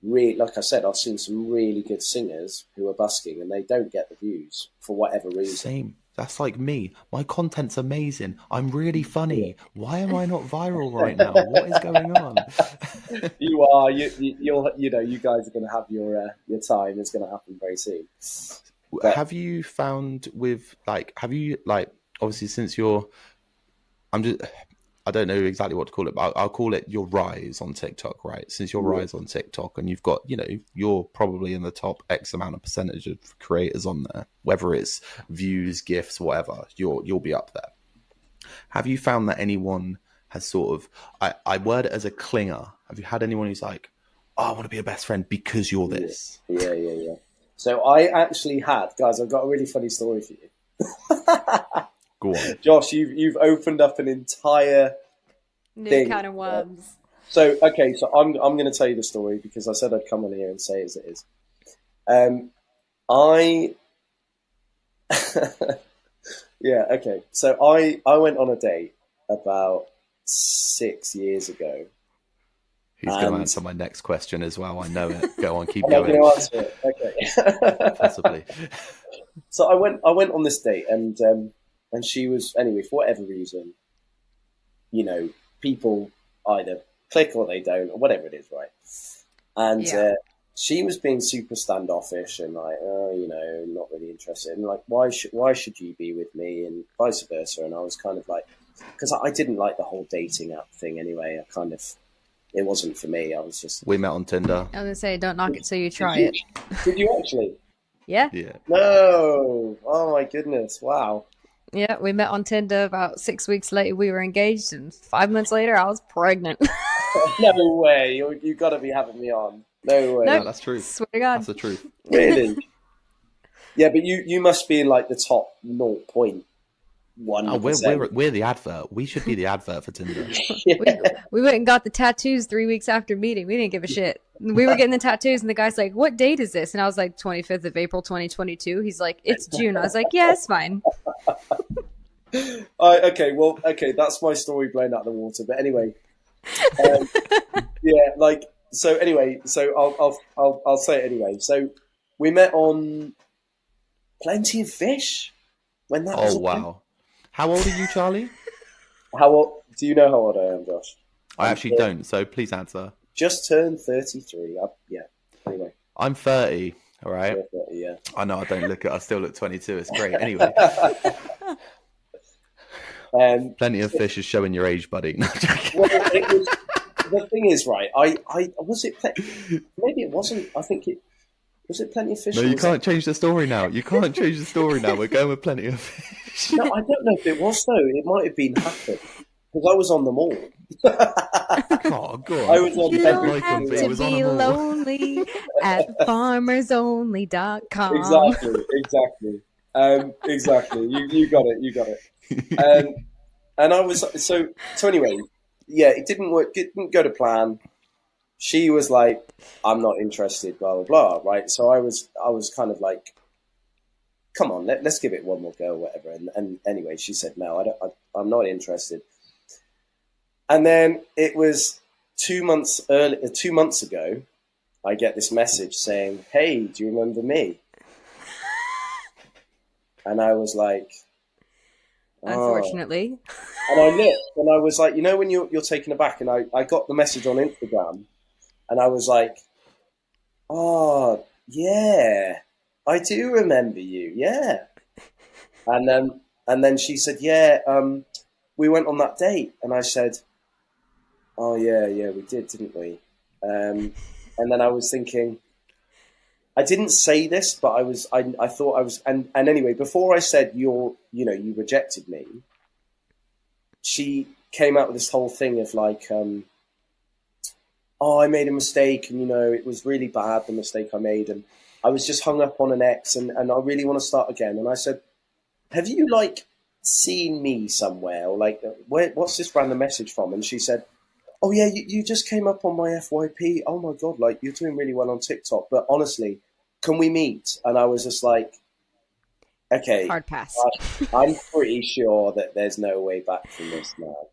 like I said, I've seen some really good singers who are busking and they don't get the views for whatever reason. Same. That's like me. My content's amazing. I'm really funny. Why am I not viral right now? What is going on? You are. You'll. You guys are going to have your time. It's going to happen very soon. But, have you found with like? Have you like? Obviously, since you're, I don't know exactly what to call it, but I'll call it your rise on TikTok, right? Since your rise on TikTok, and you've got, you're probably in the top X amount of percentage of creators on there, whether it's views, gifts, whatever, you'll be up there. Have you found that anyone has sort of, I word it as a clinger. Have you had anyone who's like, oh, I want to be a best friend because you're this? Yeah. So I actually had, guys, I've got a really funny story for you. Go on. Josh, you've opened up an entire new kind of worms. So I'm going to tell you the story, because I said I'd come on here and say it as it is. Yeah, okay. So I went on a date about 6 years ago. He's going to answer my next question as well. I know it. Go on, keep I'm going. I'm going to answer it. Okay. Possibly. So I went on this date, and she was, anyway, for whatever reason, people either click or they don't, or whatever it is, right? And she was being super standoffish and like, not really interested. And like, why should you be with me, and vice versa. And I was kind of like, because I didn't like the whole dating app thing anyway. It wasn't for me. I was just... We met on Tinder. I was going to say, don't knock it till you try it. Did you actually? Yeah. No. Oh my goodness. Wow. Yeah, we met on Tinder. About 6 weeks later, we were engaged, and 5 months later, I was pregnant. No way. You got to be having me on. No way. No, that's true. Swear to God. That's the truth. Really? Yeah, but you must be in like the top 0.1% 1%. We're the advert. We should be the advert for Tinder. We went and got the tattoos 3 weeks after meeting. We didn't give a shit. We were getting the tattoos, and the guy's like, "What date is this?" And I was like, "25th of April, 2022." He's like, "It's June." I was like, "Yeah, it's fine." Okay, that's my story blown out of the water. But anyway, yeah, like so. Anyway, so I'll say it anyway. So we met on Plenty of Fish when that was. Oh wow! How old are you, Charlie? How old? Do you know how old I am, Josh? I actually don't. So please answer. Just turned 33. Yeah. Anyway, I'm 30. All right. 30, yeah. I know. I don't look it. I still look 22. It's great. Anyway. Plenty of Fish is showing your age, buddy. No, well, the thing is, right? I was it. Maybe it wasn't. I think it was. It Plenty of Fish. No, you can't change the story now. You can't change the story now. We're going with Plenty of Fish. No, I don't know if it was though. It might have been Happen because I was on them all. Oh, go on. I was on. You don't don't have to be lonely at farmersonly.com. Exactly. You got it. And I was so anyway. Yeah, it didn't work. It didn't go to plan. She was like, "I'm not interested." Blah blah blah. Right. So I was kind of like, "Come on, let's give it one more go, whatever." And anyway, she said, "No, I'm not interested." And then it was 2 months ago, I get this message saying, "Hey, do you remember me?" And I was like, Unfortunately. And I looked and I was like, when you're taken aback, and I got the message on Instagram and I was like, "Oh, yeah, I do remember you. Yeah." And then she said, "Yeah, we went on that date." And I said, "Oh yeah, we did, didn't we?" And then I was thinking, I didn't say this, but I thought I was, and anyway, before I said you rejected me, she came out with this whole thing of like, "Oh, I made a mistake, and it was really bad, the mistake I made, and I was just hung up on an ex, and I really want to start again." And I said, "Have you like seen me somewhere, or like what's this random message from?" And she said, "Oh yeah, you just came up on my FYP. Oh my God, like you're doing really well on TikTok. But honestly, can we meet?" And I was just like, "Okay, Hard pass." I'm pretty sure that there's no way back from this now."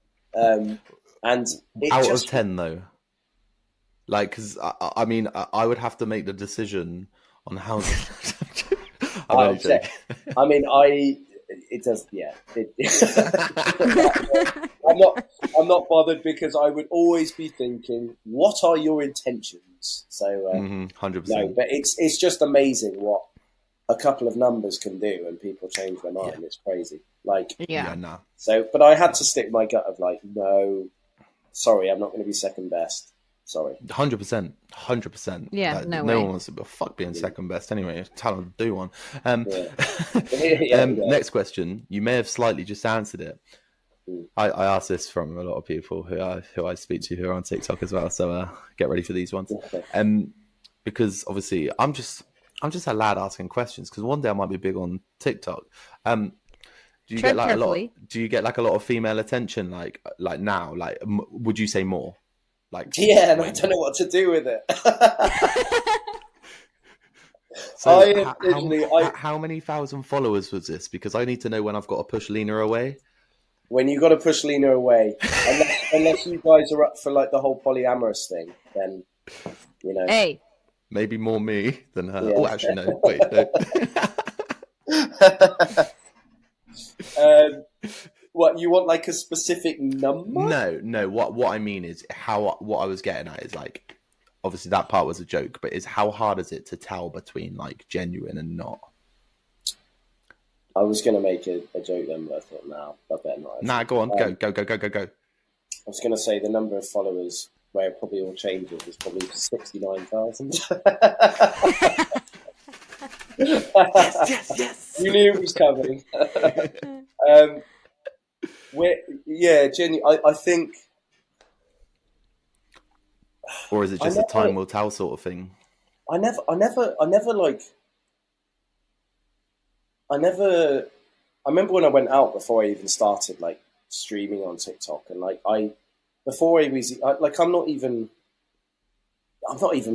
And out of 10 though, like, because I mean, I would have to make the decision on how. It does, yeah. I'm not bothered because I would always be thinking, what are your intentions? So, 100%. No, but it's just amazing what a couple of numbers can do when people change their mind. Yeah. It's crazy. Like, nah. So, but I had to stick my gut of like, no, sorry, I'm not going to be second best. Sorry. 100%. Yeah, no one wants to fuck being second best anyway. Tell them to do one. Next question. You may have slightly just answered it. I asked this from a lot of people who I speak to who are on TikTok as well. So get ready for these ones. Because obviously I'm just a lad asking questions. Because one day I might be big on TikTok. Do you get like a lot of female attention like now? Like, would you say more? Like, yeah, and I don't know what to do with it. So how many thousand followers was this? Because I need to know when I've got to push Lena away. When you got to push Lena away, unless you guys are up for like the whole polyamorous thing, then Hey, maybe more me than her. Yeah. Oh, actually, no. Wait, no. What, you want like a specific number? No. What I mean is what I was getting at is like, obviously that part was a joke, but is how hard is it to tell between like genuine and not? I was going to make a joke then, but I thought, I better not. Nah, go on, go. I was going to say the number of followers where it probably all changes is probably 69,000. Yes. You knew it was coming. I think. Or is it just a time will tell sort of thing? I never I remember when I went out before I even started like streaming on TikTok, and like before I was like I'm not even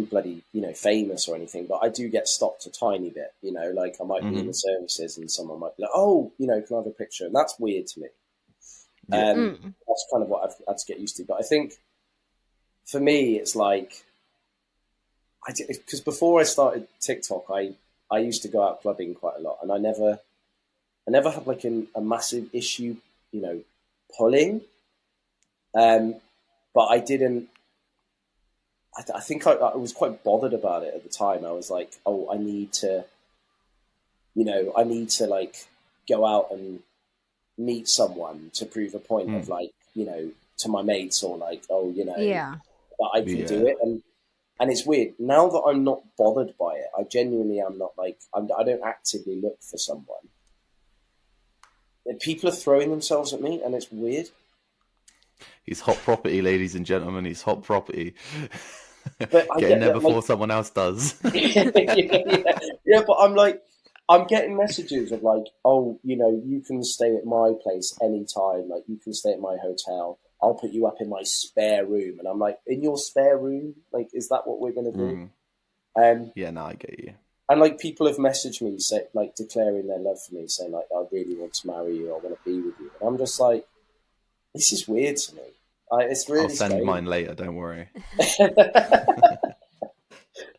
bloody, famous or anything, but I do get stopped a tiny bit, like I might be in the services and someone might be like, oh, can I have a picture? And that's weird to me. That's kind of what I've had to get used to. But I think for me, it's like, because before I started TikTok, I used to go out clubbing quite a lot, and I never had like a massive issue, pulling. But I didn't. I think I was quite bothered about it at the time. I was like, oh, I need to like go out and meet someone to prove a point of like, to my mates, or like, oh, that I can do it. And it's weird now that I'm not bothered by it. I genuinely am not like, I don't actively look for someone. People are throwing themselves at me, and it's weird. He's hot property, ladies and gentlemen. He's hot property. But get in there before someone else does. Yeah, but I'm getting messages of like, oh, you can stay at my place anytime. Like, you can stay at my hotel. I'll put you up in my spare room. And I'm like, in your spare room? Like, is that what we're going to do? Yeah, no, I get you. And like, people have messaged me, like, declaring their love for me, saying like, I really want to marry you. I want to be with you. And I'm just like, this is weird to me. It's really I'll send strange. mine later. Don't worry.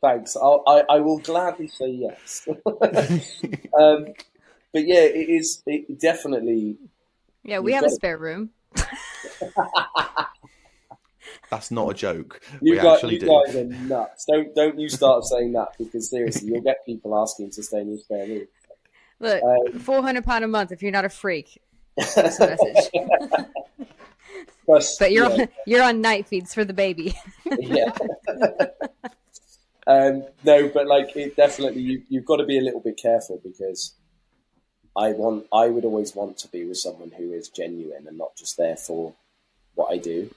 Thanks. I will gladly say yes. But yeah, it is. It definitely. Yeah, we have a spare room. That's not a joke. You guys are nuts. Don't you start saying that, because seriously, you'll get people asking to stay in your spare room. Look, £400 a month if you're not a freak. That's a message. But you're on night feeds for the baby. Yeah. No, but like, it definitely, you've got to be a little bit careful, because I would always want to be with someone who is genuine and not just there for what I do.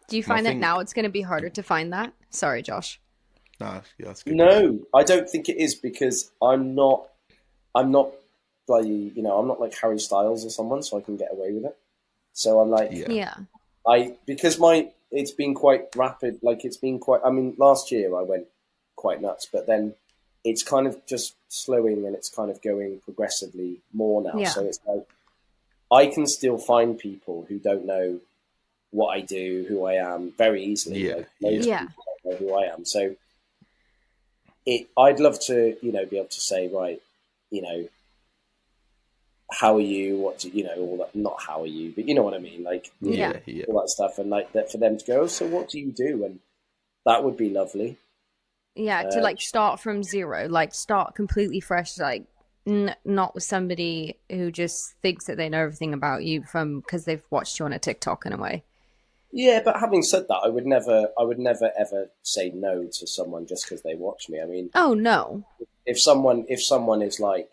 Do you find that now it's going to be harder to find that? Sorry, Josh. Nah, yeah, that's good. No, I don't think it is, because I'm not bloody, I'm not like Harry Styles or someone, so I can get away with it. So I'm like, because it's been quite rapid. Like, it's been quite, last year I went quite nuts, but then it's kind of just slowing, and it's kind of going progressively more now. Yeah. So it's like, I can still find people who don't know what I do, who I am, very easily. Like, most people don't know who I am. So I'd love to, be able to say, right, how are you? What do all that? Not how are you, but you know what I mean. Like, all that stuff, and like that for them to go, so what do you do? And that would be lovely. Yeah, to like start from zero, like start completely fresh, like not with somebody who just thinks that they know everything about you because they've watched you on a TikTok in a way. Yeah, but having said that, I would never ever say no to someone just because they watch me. I mean, oh no, if someone is like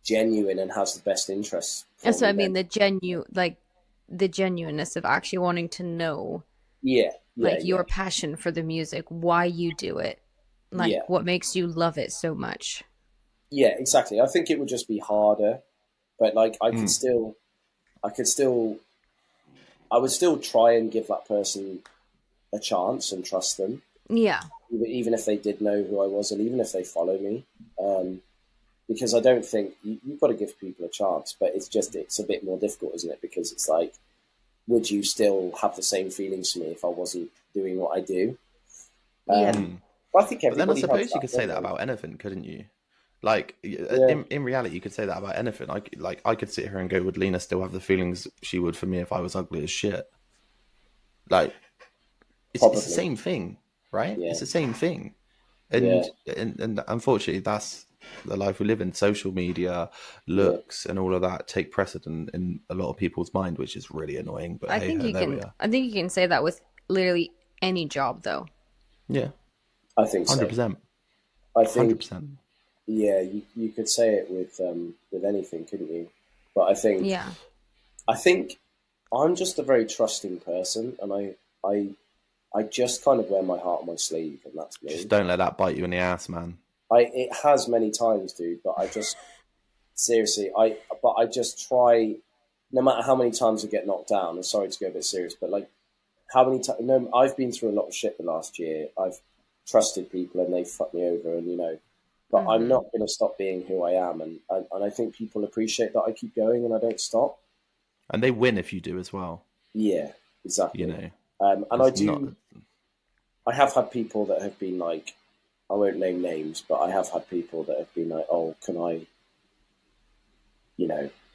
genuine and has the best interests. That's what I mean. The genuineness of actually wanting to know. Your passion for the music, why you do it, what makes you love it so much. Yeah, exactly. I think it would just be harder, but like I would still try and give that person a chance and trust them. Yeah. Even if they did know who I was, and even if they follow me, because I don't think you've got to give people a chance, but it's a bit more difficult, isn't it? Because it's like, would you still have the same feelings for me if I wasn't doing what I do? I think but then I suppose you could say that about anything, couldn't you? Like, in reality, you could say that about anything. I could sit here and go, would Lena still have the feelings she would for me if I was ugly as shit? Like, it's the same thing, right? Yeah. It's the same thing. And unfortunately, that's the life we live in. Social media, looks, and all of that take precedent in a lot of people's mind, which is really annoying. But I think you can say that with literally any job, though. Yeah, I think 100%. I think 100%. Yeah, you could say it with anything, couldn't you? But I think I'm just a very trusting person, and I just kind of wear my heart on my sleeve, and that's me. Just don't let that bite you in the ass, man. It has many times, dude, but seriously, but I just try, no matter how many times I get knocked down. I'm sorry to go a bit serious, but like how many times? No, I've been through a lot of shit the last year. I've trusted people and they fucked me over, and but I'm not going to stop being who I am, and I think people appreciate that I keep going and I don't stop. And they win if you do as well. Yeah, exactly. And I have had people that have been like, I won't name names, but I have had people that have been like, oh, can I,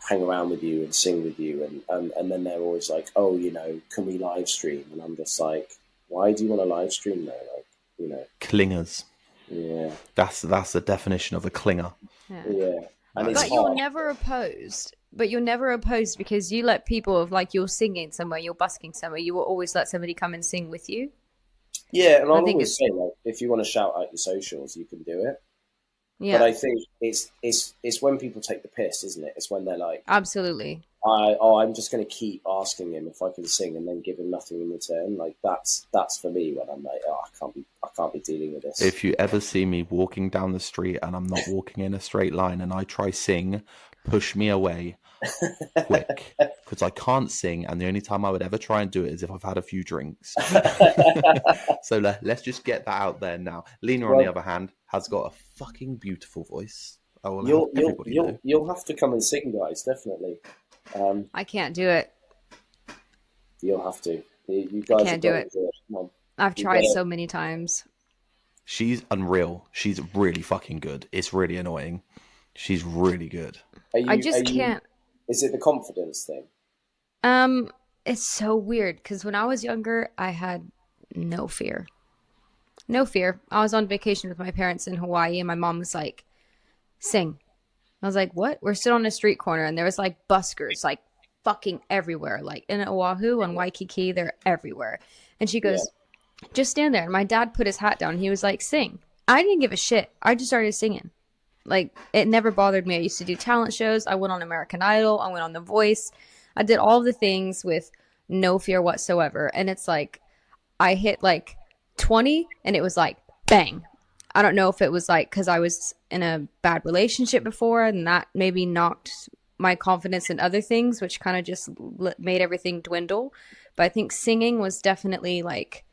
hang around with you and sing with you? And then they're always like, oh, can we live stream? And I'm just like, why do you want to live stream though? Like, Clingers. Yeah. That's the definition of a clinger. Yeah. And but you're never opposed. But you're never opposed because you let people, like you're singing somewhere, you're busking somewhere, you will always let somebody come and sing with you. Yeah, and I'll always say, like, if you want to shout out your socials, you can do it. Yeah. But I think it's when people take the piss, isn't it? It's when they're like, absolutely. I'm just going to keep asking him if I can sing and then give him nothing in return. Like that's for me when I'm like, oh, I can't be dealing with this. If you ever see me walking down the street and I'm not walking in a straight line and I try sing, push me away quick, because I can't sing, and the only time I would ever try and do it is if I've had a few drinks. So let's just get that out there now. Lena, on the other hand, has got a fucking beautiful voice. You'll have to come and sing, guys, definitely. I can't do it. You'll have to. You guys can't do it. I've tried so many times. She's unreal. She's really fucking good. It's really annoying. She's really good. I just can't. Is it the confidence thing? It's so weird because when I was younger, I had no fear. No fear. I was on vacation with my parents in Hawaii, and my mom was like, "Sing." I was like, "What?" We're sitting on a street corner, and there was like buskers, like fucking everywhere, like in Oahu and Waikiki, they're everywhere. And she goes, "Just stand there." And my dad put his hat down. He was like, "Sing." I didn't give a shit. I just started singing. Like, it never bothered me. I used to do talent shows. I went on American Idol. I went on The Voice. I did all of the things with no fear whatsoever. And it's like, I hit like 20 and it was like, bang. I don't know if it was like because I was in a bad relationship before and that maybe knocked my confidence in other things, which kind of just made everything dwindle. But I think singing was definitely like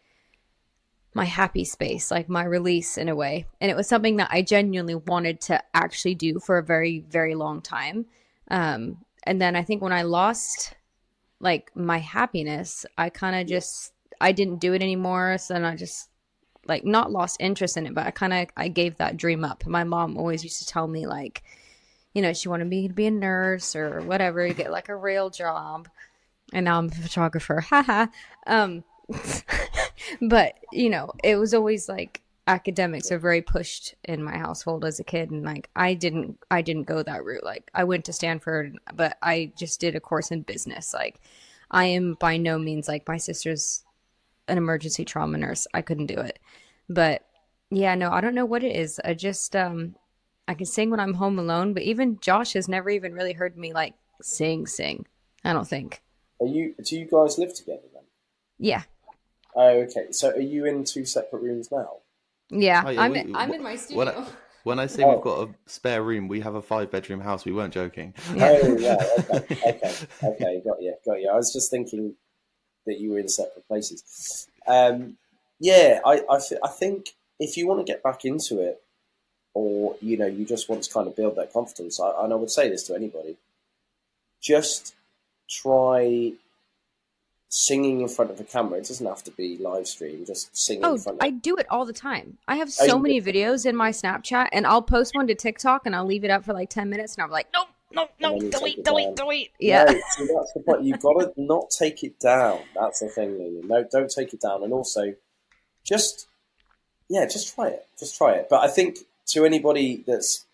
my happy space, like my release in a way. And it was something that I genuinely wanted to actually do for a very, very long time. And then I think when I lost like my happiness, I kind of just, I didn't do it anymore. So then I just like not lost interest in it, but I gave that dream up. My mom always used to tell me like, she wanted me to be a nurse or whatever, to get like a real job. And now I'm a photographer. Haha. But it was always like academics are very pushed in my household as a kid, and like I didn't go that route. Like I went to Stanford, but I just did a course in business. Like I am by no means like my sister's an emergency trauma nurse. I couldn't do it. But yeah, no, I don't know what it is. I just I can sing when I'm home alone, but even Josh has never even really heard me like sing. I don't think. Do you guys live together then? Yeah. Oh, okay. So are you in 2 separate rooms now? Yeah, I'm in my studio. When I say we've got a spare room, we have a 5-bedroom house. We weren't joking. Yeah. Oh, yeah. Okay. Got you. I was just thinking that you were in separate places. Yeah, I think if you want to get back into it, or you just want to kind of build that confidence, and I would say this to anybody, just try singing in front of a camera. It doesn't have to be live stream, just singing in front of... I do it all the time. I have so many videos in my Snapchat, and I'll post one to TikTok and I'll leave it up for like 10 minutes and I'm like, no, delete. Yeah. No, see, that's the point. You've got to not take it down. That's the thing, Lily. No, don't take it down. And also just try it. Just try it. But I think to anybody that's,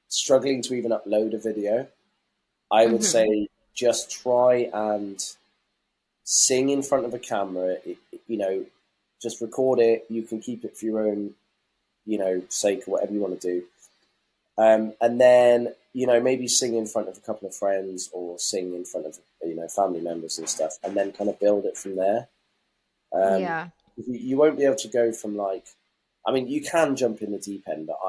struggling to even upload a video, I would say just try and sing in front of a camera. Just record it. You can keep it for your own, sake or whatever you want to do. And then, maybe sing in front of a couple of friends or sing in front of, family members and stuff, and then kind of build it from there. You won't be able to go from like, I mean, you can jump in the deep end, but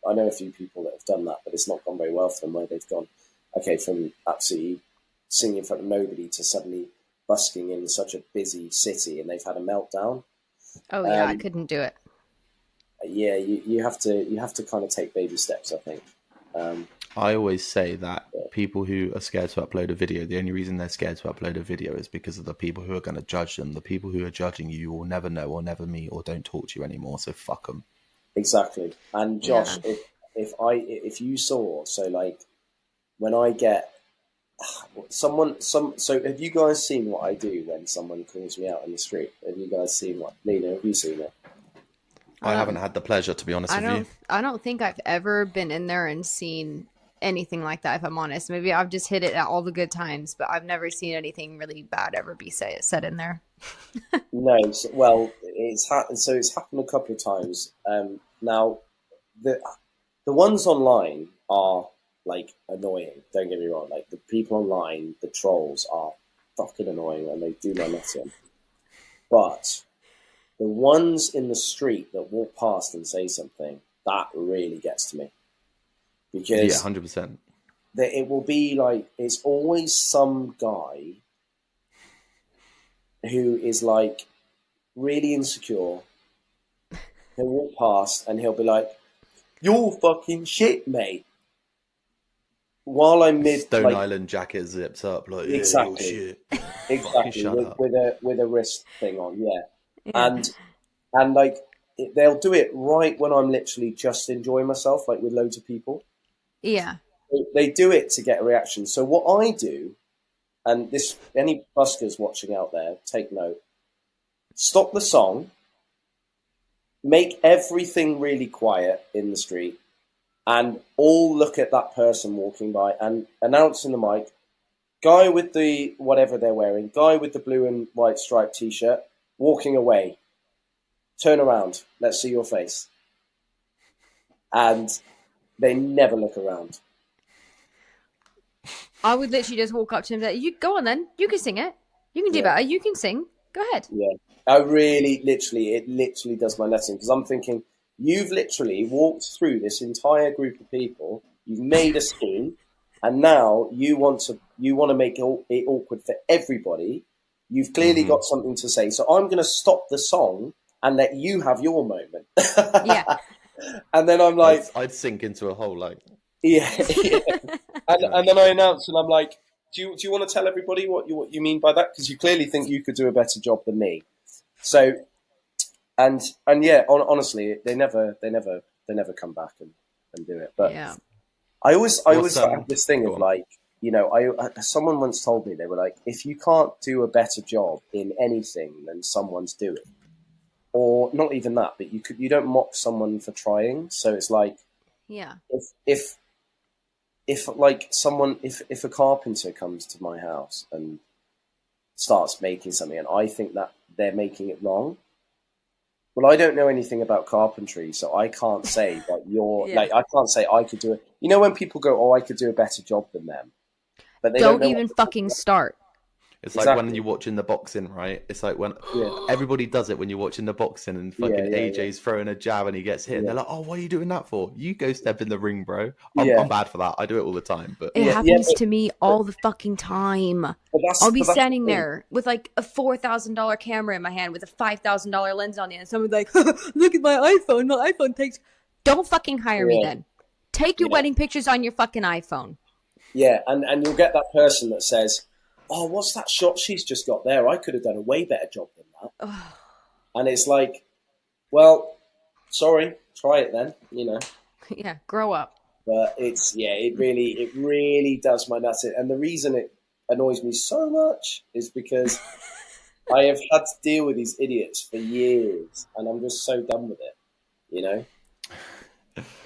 I know a few people that have done that, but it's not gone very well for them, where they've gone, okay, from absolutely singing in front of nobody to suddenly busking in such a busy city, and they've had a meltdown. Oh yeah, I couldn't do it. Yeah, you have to kind of take baby steps, I think. I always say that people who are scared to upload a video, the only reason they're scared to upload a video is because of the people who are going to judge them. The people who are judging you will never know or never meet or don't talk to you anymore, so fuck them. Exactly. And Josh, if you saw, so like when I get so have you guys seen what I do when someone calls me out in the street? Have you guys seen what, Lena, have you seen it? I haven't had the pleasure, to be honest with you. I don't think I've ever been in there and seen anything like that, if I'm honest. Maybe I've just hit it at all the good times, but I've never seen anything really bad ever be said in there. No, well, it's happened a couple of times. Now, the ones online are like annoying. Don't get me wrong. Like the people online, the trolls are fucking annoying, and they do my nuts in. But the ones in the street that walk past and say something, that really gets to me. Because 100%. It will be like, it's always some guy who is like really insecure. He'll walk past and he'll be like, "You're fucking shit, mate." While I'm Stone Island jacket zips up, like, yeah, exactly, shit. exactly, with a wrist thing on, yeah. And like they'll do it right when I'm literally just enjoying myself, like with loads of people. Yeah, they do it to get a reaction. So what I do, and this, any buskers watching out there, take note. Stop the song. Make everything really quiet in the street, and all look at that person walking by and announce in the mic, guy with the whatever they're wearing, guy with the blue and white striped t-shirt, walking away. Turn around. Let's see your face. And they never look around. I would literally just walk up to him and say, "You go on then. You can sing it. You can do better. You can sing. Go ahead." Yeah. It literally does my nuts in, because I'm thinking, you've literally walked through this entire group of people, you've made a scene, and now you want to make it awkward for everybody. You've clearly got something to say, so I'm going to stop the song and let you have your moment. Yeah. And then I'm like, I'd sink into a hole, like, yeah. And then I announce, and I'm like, do you want to tell everybody what you mean by that? Because you clearly think you could do a better job than me. So, and yeah, honestly, they never come back and do it. But yeah. I always have this thing of like, you know, someone once told me, they were like, if you can't do a better job in anything than someone's doing, or not even that, but you don't mock someone for trying. So it's like, yeah, if like someone, if a carpenter comes to my house and starts making something, and I think that they're making it wrong, well, I don't know anything about carpentry, so I can't say that you're like, I can't say I could do it. You know, when people go, "Oh, I could do a better job than them," but they don't even fucking start. It's like when you're watching the boxing, right? It's like when everybody does it when you're watching the boxing, and fucking AJ's throwing a jab and he gets hit, and they're like, "Oh, what are you doing that for? You go step in the ring, bro." I'm bad for that. I do it all the time, but it happens to me all the fucking time. I'll be standing there with like a $4,000 camera in my hand with a $5,000 lens on it, and someone's like, "Look at my iPhone. My iPhone takes." Don't fucking hire me then. Take your wedding pictures on your fucking iPhone. Yeah, and you'll get that person that says, "Oh, what's that shot she's just got there? I could have done a way better job than that." And it's like, well, sorry, try it then, you know. Yeah, grow up. But it really does my nuts in. And the reason it annoys me so much is because I have had to deal with these idiots for years, and I'm just so done with it, you know.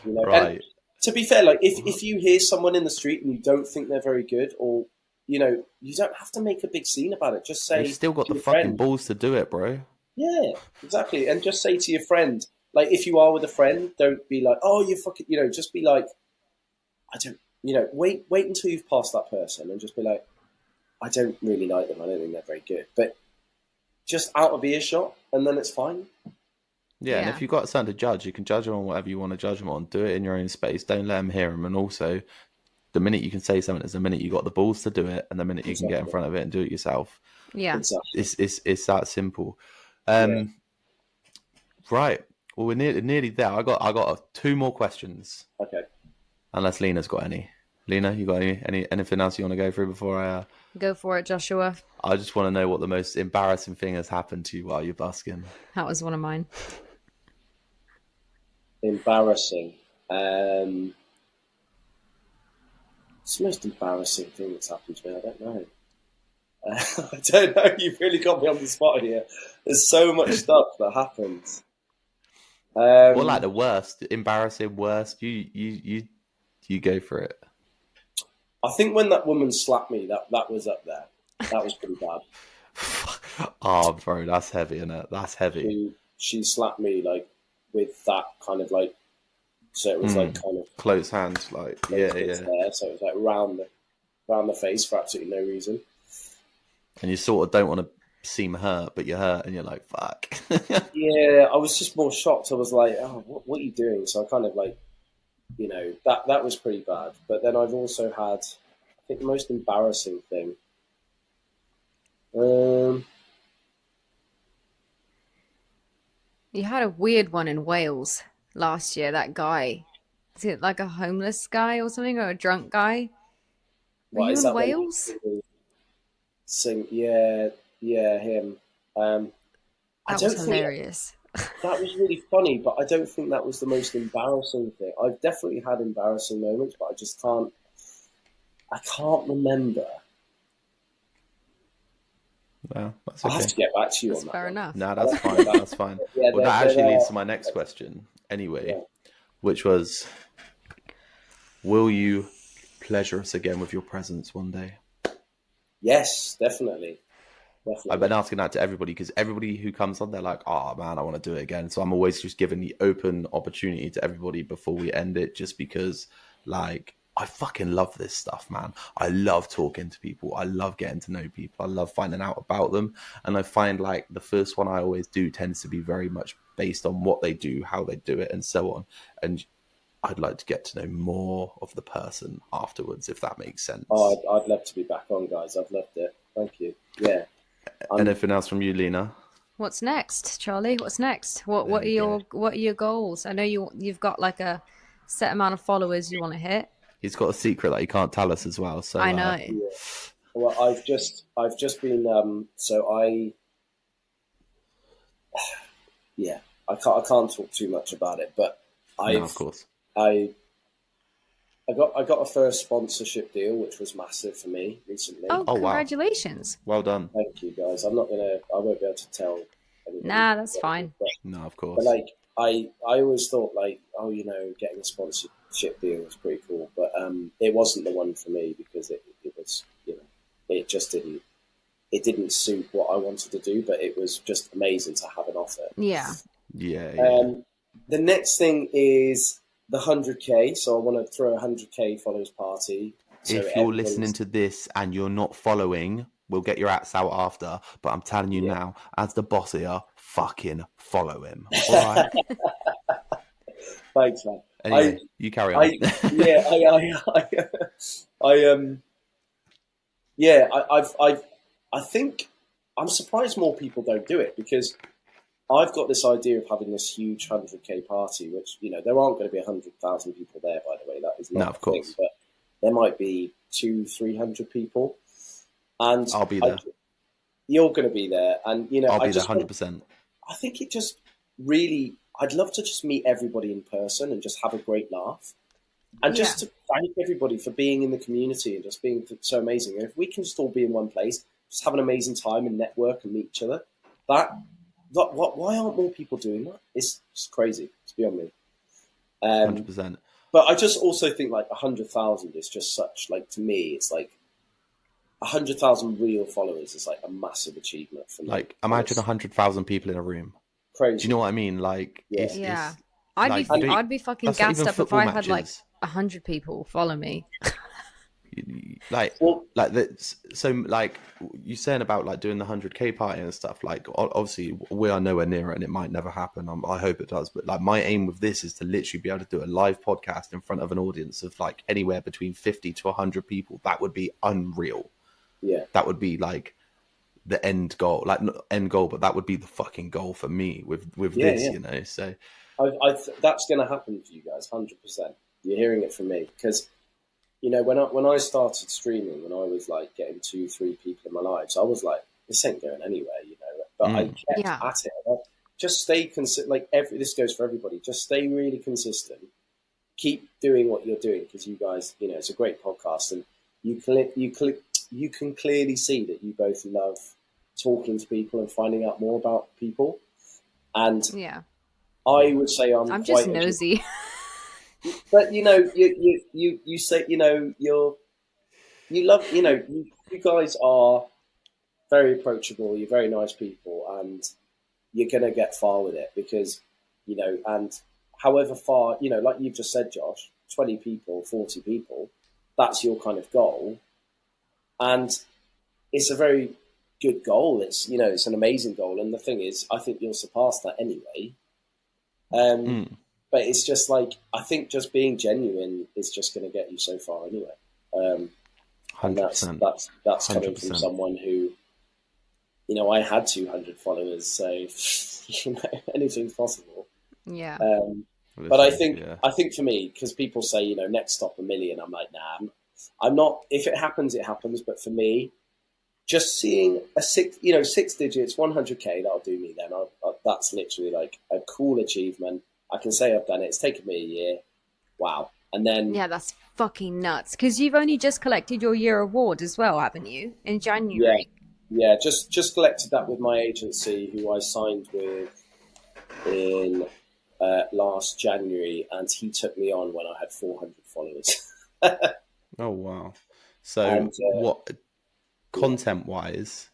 Right. And to be fair, like if you hear someone in the street and you don't think they're very good, or you know, you don't have to make a big scene about it. Just say, you've still got the fucking balls to do it, bro. Yeah, exactly. And just say to your friend, like, if you are with a friend, don't be like, "Oh, you fucking," you know, just be like, "I don't," you know, wait until you've passed that person and just be like, "I don't really like them. I don't think they're very good," but just out of earshot, and then it's fine. Yeah, and if you've got something to judge, you can judge them on whatever you want to judge them on. Do it in your own space. Don't let them hear them. And also, the minute you can say something is the minute you got the balls to do it, and the minute you can get in front of it and do it yourself. Yeah, exactly. It's that simple. Yeah. Right. Well, we're nearly there. I got 2 more questions. Okay. Unless Lena's got any. Lena, you got anything else you want to go through before I? go for it, Joshua. I just want to know what the most embarrassing thing has happened to you while you're busking. That was one of mine. Embarrassing. It's the most embarrassing thing that's happened to me. I don't know. I don't know. You've really got me on the spot here. There's so much stuff that happens. What, like the worst, embarrassing, worst? You go for it. I think when that woman slapped me, that was up there. That was pretty bad. Oh, bro, that's heavy, isn't it? That's heavy. She slapped me like with that kind of like, so it was like kind of close hands, like yeah. There, so it was like round the face for absolutely no reason. And you sort of don't want to seem hurt, but you're hurt, and you're like, fuck. Yeah, I was just more shocked. I was like, oh, what are you doing? So I kind of like, that was pretty bad. But then I've also had, I think the most embarrassing thing. You had a weird one in Wales last year. That guy, is it like a homeless guy or something, or a drunk guy? Were you in Wales? Yeah, him. That was hilarious. That was really funny, but I don't think that was the most embarrassing thing. I've definitely had embarrassing moments, but I can't remember. No, that's okay. I'll have to get back to you on that. Fair enough. No, that's fine. That's fine. Yeah, well, that actually leads to my next question anyway, which was, will you pleasure us again with your presence one day? Yes, definitely. I've been asking that to everybody because everybody who comes on, they're like, oh man, I want to do it again. So I'm always just giving the open opportunity to everybody before we end it, just because like, I fucking love this stuff, man. I love talking to people. I love getting to know people. I love finding out about them. And I find like the first one I always do tends to be very much based on what they do, how they do it, and so on. And I'd like to get to know more of the person afterwards, if that makes sense. Oh, I'd love to be back on, guys. I've loved it. Thank you. Yeah. Anything else from you, Lena? What's next, Charlie? What's next? What are your goals? I know you've got like a set amount of followers you want to hit. He's got a secret that he can't tell us as well. So I know. Yeah. Well, I've just been I can't talk too much about it, but of course. I got a first sponsorship deal, which was massive for me recently. Oh, congratulations! Wow. Well done. Thank you, guys. I won't be able to tell anybody. Nah, that's fine. No, of course. But like, I always thought like, getting a sponsorship deal was pretty cool, but it wasn't the one for me because it was, it just didn't suit what I wanted to do, but it was just amazing to have an offer. Yeah. The next thing is the 100K. So I want to throw a 100K followers party. So if you're listening to this and you're not following, we'll get your ads out after. But I'm telling you now, as the boss here, fucking follow him. All right. Thanks, man. Anyway, you carry on. I think I'm surprised more people don't do it because I've got this idea of having this huge 100K party, which, there aren't going to be 100,000 people there, by the way. That is not of course. thing, but there might be 200-300 people. And I'll be there. You're going to be there. And, I'll be there 100%. I think it just really, I'd love to just meet everybody in person and just have a great laugh. And just to thank everybody for being in the community and just being so amazing. And if we can just all be in one place, just have an amazing time and network and meet each other, why aren't more people doing that? It's just crazy. It's beyond me. 100%. But I just also think like 100,000 is just such, like, to me, it's like 100,000 real followers is like a massive achievement for me. Like, imagine 100,000 people in a room. Crazy. Do you know what I mean? Like, I'd be fucking gassed up if I had like 100 people follow me. Like that. So like you saying about like doing the 100K party and stuff. Like obviously we are nowhere near it, and it might never happen. I hope it does. But like my aim with this is to literally be able to do a live podcast in front of an audience of like anywhere between 50 to 100 people. That would be unreal. Yeah, that would be like the end goal. Like not end goal, but that would be the fucking goal for me with this. yeah. You know, so that's going to happen for you guys, 100%. You're hearing it from me because. You know, when I started streaming, when I was like getting 2-3 people in my lives, I was like, this ain't going anywhere, you know. But I kept at it. Just stay consistent. Like this goes for everybody. Just stay really consistent. Keep doing what you're doing because you guys, you know, it's a great podcast, and you can clearly see that you both love talking to people and finding out more about people. And I would say I'm just nosy. But you know, you say, you know, you love, you know, you guys are very approachable. You're very nice people, and you're gonna get far with it because, you know, and however far, you know, like you've just said, Josh, 20 people, 40 people, that's your kind of goal, and it's a very good goal. It's, you know, it's an amazing goal, and the thing is, I think you'll surpass that anyway. But it's just like, I think just being genuine is just going to get you so far anyway. 100%. That's coming from someone who, you know, I had 200 followers, so you know, anything's possible. Yeah. But I think for me, because people say, you know, next stop 1 million, I'm like, nah, I'm not. If it happens, it happens. But for me, just seeing a 6 digits, 100K, that'll do me. Then that's literally like a cool achievement. I can say I've done it. It's taken me a year. Wow. And then... Yeah, that's fucking nuts. Because you've only just collected your year award as well, haven't you? In January. Yeah. Just collected that with my agency, who I signed with in last January. And he took me on when I had 400 followers. Oh, wow. So what, content-wise...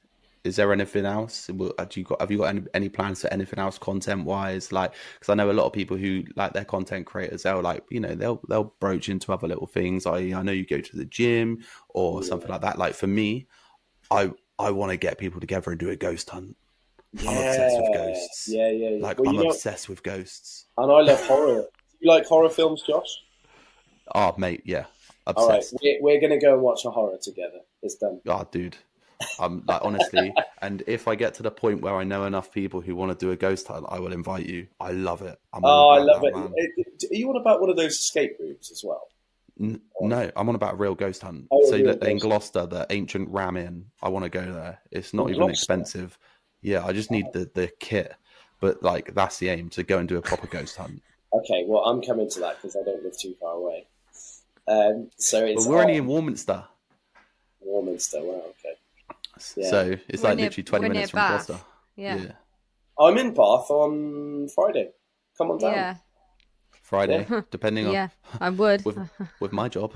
Is there anything else? Have you got any plans for anything else content wise? Like, because I know a lot of people who like their content creators, they'll like, you know, they'll broach into other little things. I know you go to the gym or something like that. Like for me, I want to get people together and do a ghost hunt. I'm obsessed with ghosts. Yeah. Like I'm obsessed with ghosts. And I love horror. You like horror films, Josh? Oh, mate, yeah. Obsessed. All right, we're gonna go and watch a horror together. It's done. Oh, dude. Like honestly, and if I get to the point where I know enough people who want to do a ghost hunt, I will invite you. I love it. I love it. Man. Are you on about one of those escape rooms as well? No, I'm on about a real ghost hunt. So in Gloucester, the ancient Ram Inn, I want to go there. It's not even expensive. Yeah, I just need the kit. But like that's the aim, to go and do a proper ghost hunt. Okay, well I'm coming to that because I don't live too far away. So it's. But we're only in Warminster. Warminster, wow, okay. Yeah. So it's like literally 20 minutes from Gloucester. Yeah. I'm in Bath on Friday. Come on down. Yeah. Friday, depending on. Yeah, I would. With my job,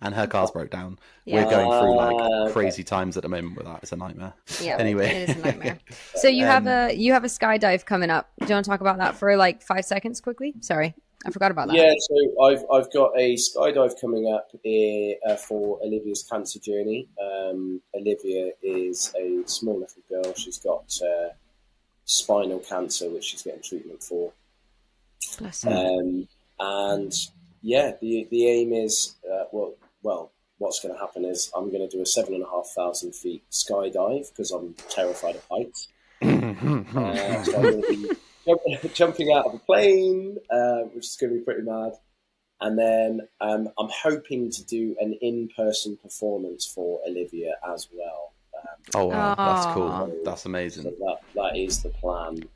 and her car's broke down. Yeah. We're going through like crazy times at the moment with that. It's a nightmare. Yeah. Anyway, it is a nightmare. So you have a skydive coming up. Do you want to talk about that for like 5 seconds quickly? Sorry, I forgot about that. Yeah. So I've got a skydive coming up for Olivia's cancer journey. Olivia is a small little girl. She's got spinal cancer, which she's getting treatment for. Bless her. And yeah, the aim is well, what's going to happen is I'm going to do a 7,500 feet skydive because I'm terrified of heights. So I'm going to be jumping out of a plane, which is going to be pretty mad. And then I'm hoping to do an in-person performance for Olivia as well. Oh wow, that's cool. That's amazing. So that is the plan.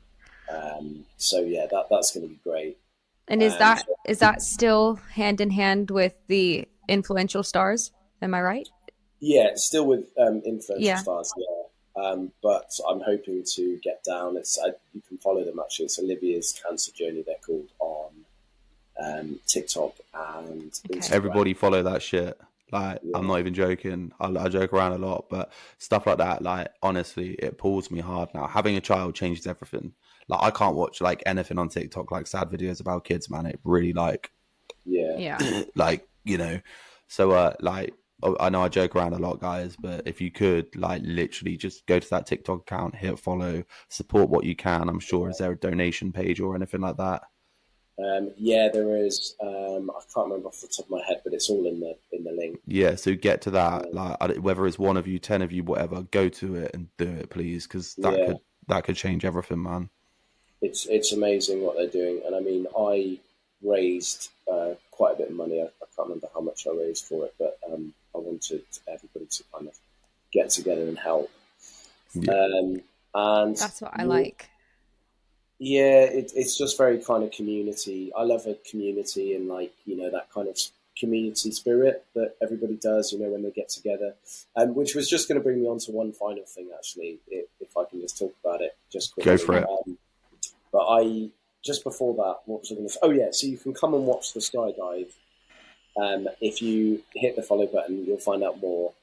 So yeah, that's going to be great. And is that still hand in hand with the influential stars? Am I right? Yeah, it's still with influential stars. Yeah, but I'm hoping to get down. You can follow them actually. It's Olivia's cancer journey. They're called on TikTok and Instagram. Everybody follow that shit. Like, I'm not even joking. I joke around a lot, but stuff like that, like, honestly, it pulls me hard now. Having a child changes everything. Like, I can't watch, like, anything on TikTok, like, sad videos about kids, man. It really, like... Yeah. Like, you know... So, like, I know I joke around a lot, guys, but if you could, like, literally just go to that TikTok account, hit follow, support what you can. I'm sure, is there a donation page or anything like that? Yeah, there is. I can't remember off the top of my head, but it's all in the link. Yeah, so get to that. Like, whether it's one of you, 10 of you, whatever, go to it and do it, please, because that could change everything, man. It's amazing what they're doing, and I mean, I raised quite a bit of money. I can't remember how much I raised for it, but I wanted everybody to kind of get together and help. Yeah. And that's what I like. Yeah, it's just very kind of community. I love a community and, like, you know, that kind of community spirit that everybody does, you know, when they get together. Which was just going to bring me on to one final thing, actually, if I can just talk about it just quickly. Go for it. But just before that, what was I going to say? Oh, yeah, so you can come and watch the skydive. If you hit the follow button, you'll find out more.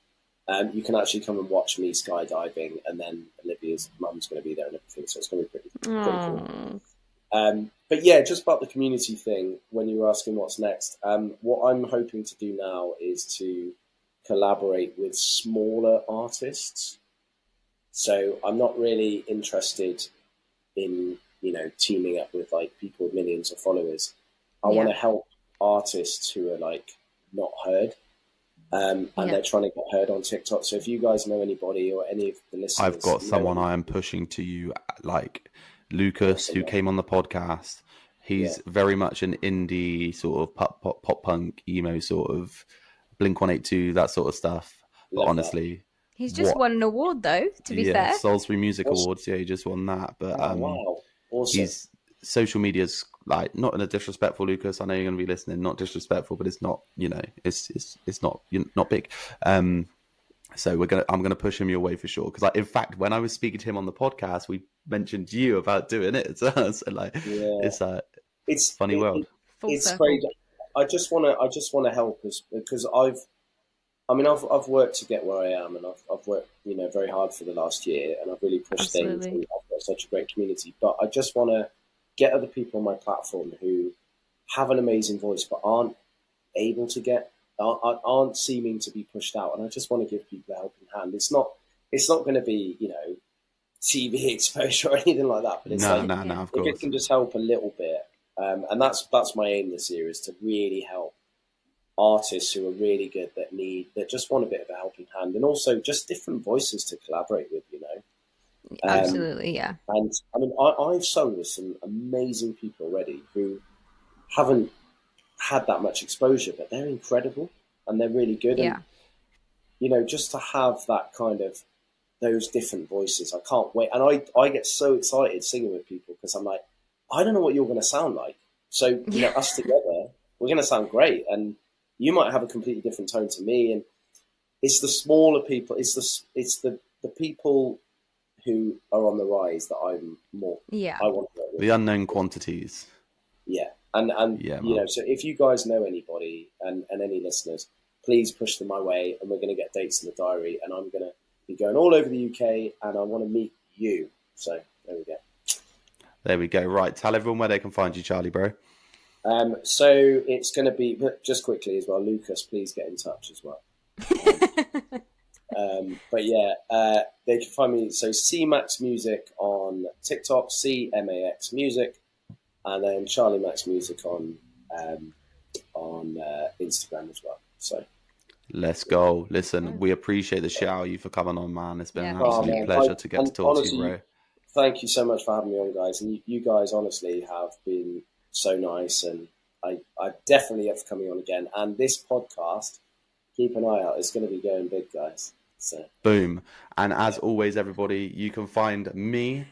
You can actually come and watch me skydiving, and then Olivia's mum's going to be there and everything, so it's going to be pretty cool. But yeah, just about the community thing, when you were asking what's next, what I'm hoping to do now is to collaborate with smaller artists. So I'm not really interested in, you know, teaming up with, like, people with millions of followers. I want to help artists who are, like, not heard. And they're trying to get heard on TikTok. So if you guys know anybody or any of the listeners, I've got someone I am pushing to you, like Lucas, who came on the podcast. He's very much an indie sort of pop punk, emo sort of Blink-182, that sort of stuff. But honestly, he's just won an award, though, to be fair. Salisbury Music Awards. Yeah, he just won that. But wow. Awesome. He's social media's, like, not in a disrespectful, Lucas, I know you're going to be listening, not disrespectful, but it's not, you know, it's not, not big. So I'm gonna push him your way for sure, because, like, in fact, when I was speaking to him on the podcast, we mentioned you about doing it. So like, it's funny world. It's great. I just want to help us, because I've worked to get where I am, and I've worked, you know, very hard for the last year, and I've really pushed things, and I've got such a great community. But I just want to get other people on my platform who have an amazing voice but aren't able to aren't seeming to be pushed out, and I just want to give people a helping hand. It's not going to be, you know, TV exposure or anything like that, but it's of course, if it can just help a little bit, and that's my aim this year, is to really help artists who are really good, that just want a bit of a helping hand, and also just different voices to collaborate with, you know. Absolutely, yeah. And I mean, I've sung with some amazing people already who haven't had that much exposure, but they're incredible and they're really good. Yeah. And, you know, just to have that kind of, those different voices, I can't wait. And I get so excited singing with people, because I'm like, I don't know what you're going to sound like. So, you know, us together, we're going to sound great. And you might have a completely different tone to me. And it's the smaller people, it's the people who are on the rise that I'm more. Yeah. I want to work with. The unknown quantities. Yeah. And you know, so if you guys know anybody and any listeners, please push them my way, and we're going to get dates in the diary, and I'm going to be going all over the UK, and I want to meet you. So there we go. There we go. Right. Tell everyone where they can find you, Charlie, bro. So it's going to be, just quickly as well, Lucas, please get in touch as well. But yeah, they can find me. So CMax Music on TikTok, CMAX Music, and then Charlie Max Music on Instagram as well. So let's go. Listen, we appreciate the shit out of you for coming on, man. It's been an absolute pleasure to get to talk to you, bro. Thank you so much for having me on, guys. And you guys honestly have been so nice, and I definitely up for coming on again. And this podcast, keep an eye out. It's going to be going big, guys. So boom. And as always, everybody, you can find me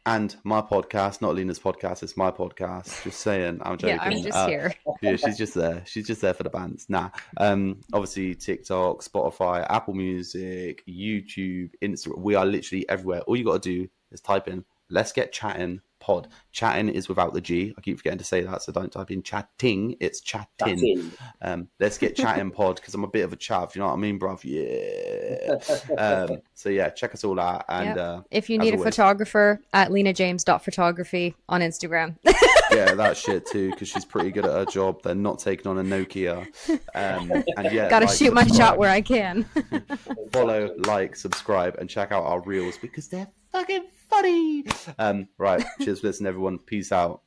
and my podcast, not Lena's podcast, it's my podcast. Just saying, I'm joking. Yeah, I'm just here. Yeah, she's just there. She's just there for the bands. Nah. Obviously TikTok, Spotify, Apple Music, YouTube, Instagram. We are literally everywhere. All you got to do is type in "Let's Get Chatting" pod. Chatting is without the G. I keep forgetting to say that, so don't type in chatting. It's chatting. Let's Get Chatting pod, because I'm a bit of a chav. You know what I mean, bruv? Yeah. So yeah, check us all out. And if you need a photographer, at lenajames.photography on Instagram. get her that shit too, because she's pretty good at her job. They're not taking on a Nokia. And yeah, gotta shoot my shot where I can. Follow, like, subscribe, and check out our reels because they're fucking funny. Right, cheers for listening, everyone. Peace out.